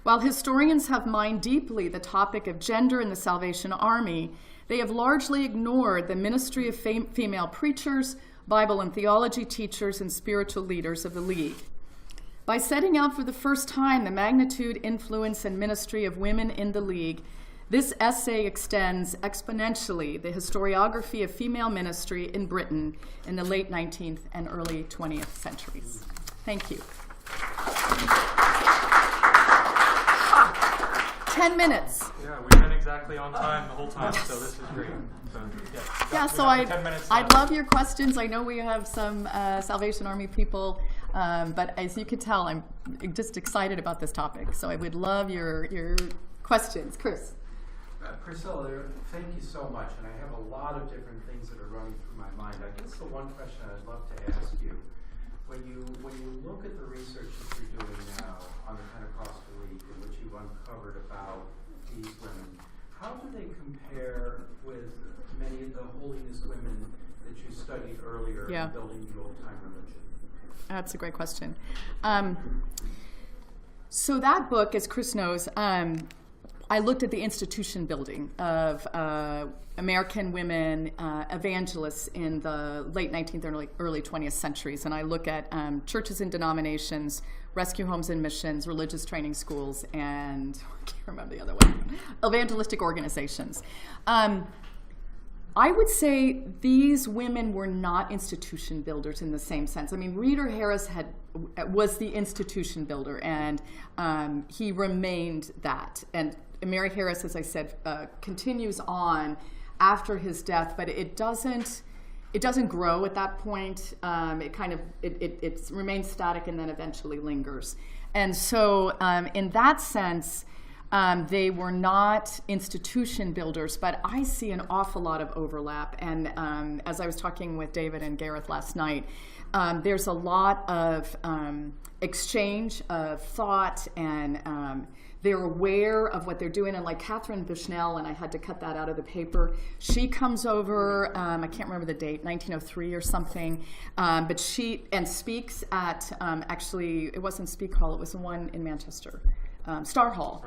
While historians have mined deeply the topic of gender in the Salvation Army, they have largely ignored the ministry of female preachers, Bible and theology teachers, and spiritual leaders of the League. By setting out for the first time the magnitude, influence, and ministry of women in the League, this essay extends exponentially the historiography of female ministry in Britain in the late 19th and early 20th centuries. Thank you. 10 minutes. Yeah, we've been exactly on time the whole time, so this is great. So, I'd love your questions. I know we have some Salvation Army people, but as you can tell, I'm just excited about this topic. So I would love your questions. Chris. Priscilla, thank you so much, and I have a lot of different things that are running through my mind. I guess the one question I'd love to ask you, when you look at the research that you're doing now on the Pentecostal League, in which you've uncovered about these women, how do they compare with many of the holiness women that you studied earlier in building the old-time religion? That's a great question. So that book, as Chris knows, I looked at the institution building of American women evangelists in the late 19th and early 20th centuries, and I look at churches and denominations, rescue homes and missions, religious training schools, and I can't remember the other one, evangelistic organizations. I would say these women were not institution builders in the same sense. I mean, Reader Harris was the institution builder, and he remained that. And Mary Harris, as I said, continues on after his death, but it doesn't grow at that point. It remains static and then eventually lingers. And so in that sense, they were not institution builders, but I see an awful lot of overlap. And as I was talking with David and Gareth last night, there's a lot of exchange of thought, and they're aware of what they're doing. And like Catherine Bushnell, and I had to cut that out of the paper, she comes over, I can't remember the date, 1903 or something, but she speaks at, actually, it wasn't Speak Hall, it was the one in Manchester, Star Hall.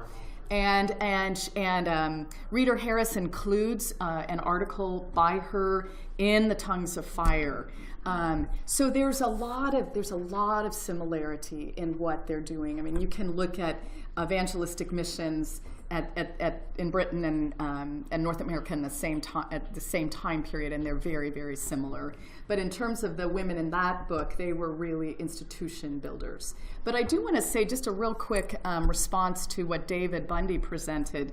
And Reader Harris includes an article by her in the Tongues of Fire. So there's a lot of similarity in what they're doing. I mean, you can look at evangelistic missions in Britain and North America in the same time at the same time period, and they're very, very similar. But in terms of the women in that book, they were really institution builders. But I do want to say just a real quick response to what David Bundy presented.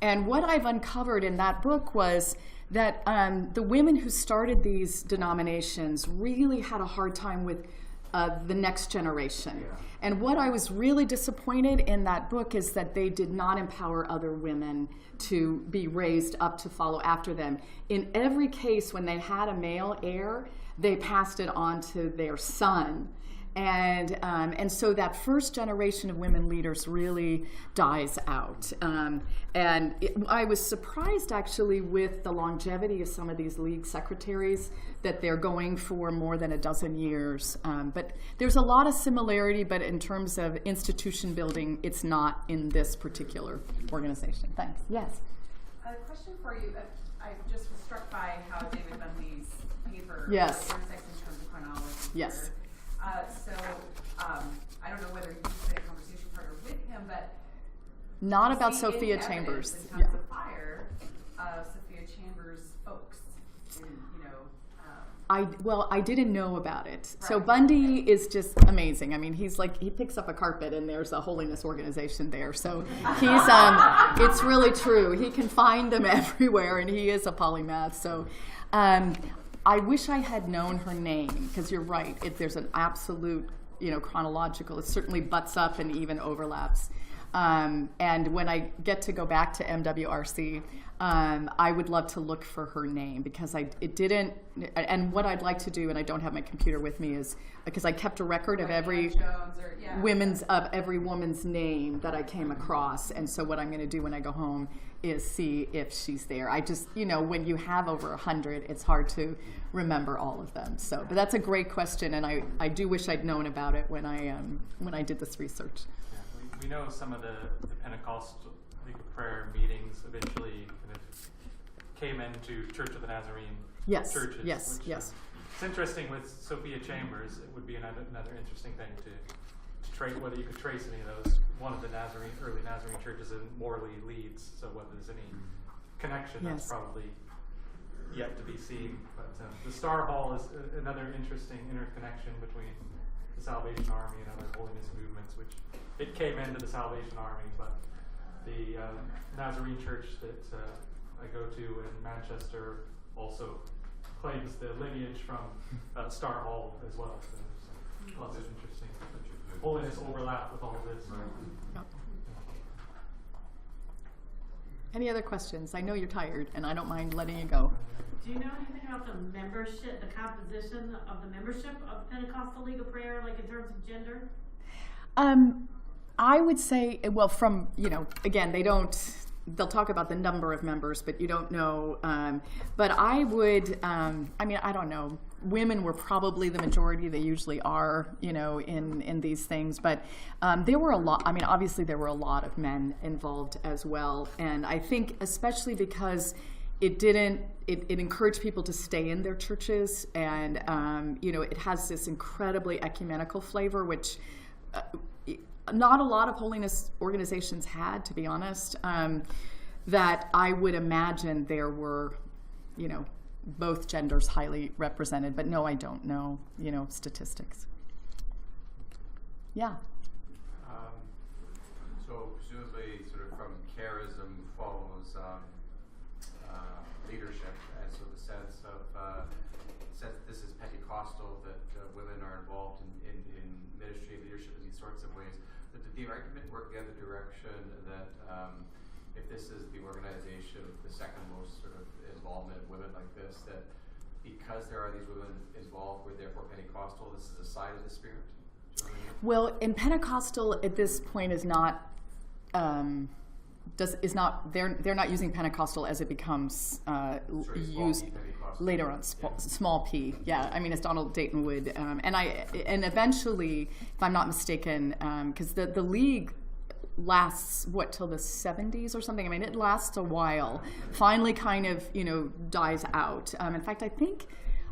And what I've uncovered in that book was that the women who started these denominations really had a hard time with the next generation. Yeah. And what I was really disappointed in that book is that they did not empower other women to be raised up to follow after them. In every case, when they had a male heir, they passed it on to their son. And so that first generation of women leaders really dies out. I was surprised actually with the longevity of some of these league secretaries, that they're going for more than a dozen years. But there's a lot of similarity, but in terms of institution building, it's not in this particular organization. Thanks. Yes? A question for you. I just was struck by how David Bundy's paper yes. intersects in terms of chronology. Yes. I don't know whether you've been a conversation partner with him, but not about Sophia Chambers. In Tongues of Fire, Sophia Chambers folks, I didn't know about it. Right. So Bundy is just amazing. I mean, he picks up a carpet and there's a holiness organization there. So he's, it's really true. He can find them everywhere, and he is a polymath. So, I wish I had known her name, because you're right. There's an absolute, chronological. It certainly butts up and even overlaps. And when I get to go back to MWRC, I would love to look for her name, because it didn't. And what I'd like to do, and I don't have my computer with me, is because I kept a record of every every woman's name that I came across. And so what I'm going to do when I go home is see if she's there. I just, when you have over 100, it's hard to remember all of them. So, but that's a great question, and I do wish I'd known about it when I did this research. Yeah, we know some of the Pentecostal League of Prayer meetings eventually kind of came into Church of the Nazarene churches. Yes. It's interesting with Sophia Chambers. It would be another interesting thing to trace, whether you could trace any of those. One of the early Nazarene churches in Morley, Leeds. So whether there's any connection, that's probably yet to be seen. But the Star Hall is another interesting interconnection between the Salvation Army and other holiness movements, which it came into the Salvation Army, but the Nazarene church that I go to in Manchester also claims the lineage from Star Hall as well. So there's lots of interesting holiness overlap with all of this. Yep. Any other questions? I know you're tired, and I don't mind letting you go. Do you know anything about the membership, the composition of the membership of the Pentecostal League of Prayer, like in terms of gender? I would say, well, from, again, they don't they'll talk about the number of members, but you don't know. But I would, I don't know. Women were probably the majority. They usually are, in these things. But there were a lot. Obviously there were a lot of men involved as well. And I think especially because it encouraged people to stay in their churches, and it has this incredibly ecumenical flavor, which not a lot of holiness organizations had, to be honest. That I would imagine there were, both genders highly represented, but no, I don't know, statistics. Yeah. So presumably, sort of from charism follows leadership, and so the sense this is Pentecostal, that women are involved in ministry, leadership in these sorts of ways. But did the argument work the other direction that if this is the organization with the second most sort of involvement of women like this, that because there are these women involved, we're therefore Pentecostal, this is a sign of the Spirit? Do you know what I mean? Well, in Pentecostal at this point is not they're not using Pentecostal as it becomes used later on. Small p, yeah. It's Donald Dayton Wood, and eventually, if I'm not mistaken, because the league lasts till the 70s or something. It lasts a while. Finally, kind of dies out. In fact, I think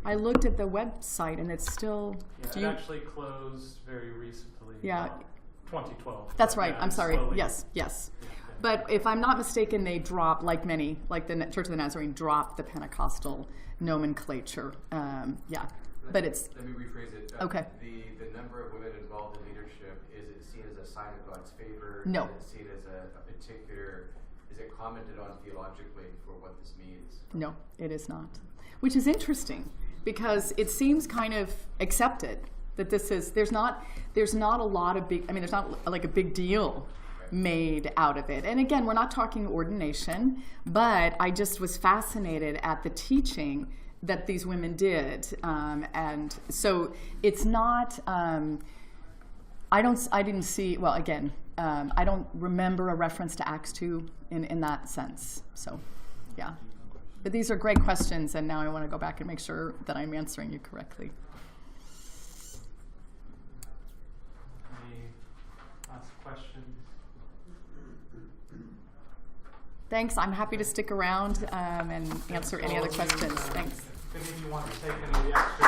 I looked at the website and it's still. Yeah, it actually closed very recently. Yeah. 2012. That's right. Yeah, I'm sorry. slowly. Yes. But if I'm not mistaken, they dropped, like the Church of the Nazarene dropped the Pentecostal nomenclature. But it's. Let me rephrase it. Okay. The number of women involved in leadership, is it seen as a sign of God's favor? No. Is it seen as a particular? Is it commented on theologically for what this means? No, it is not. Which is interesting because it seems kind of accepted that this is. There's not a lot of big. There's not like a big deal made out of it. And again, we're not talking ordination, but I just was fascinated at the teaching that these women did, and so it's not. I didn't see. Well, again, I don't remember a reference to Acts 2 in that sense. So, yeah. But these are great questions, and now I want to go back and make sure that I'm answering you correctly. Any last questions? Thanks. I'm happy to stick around and answer any other questions. Thanks. If any of you want to take any of the extra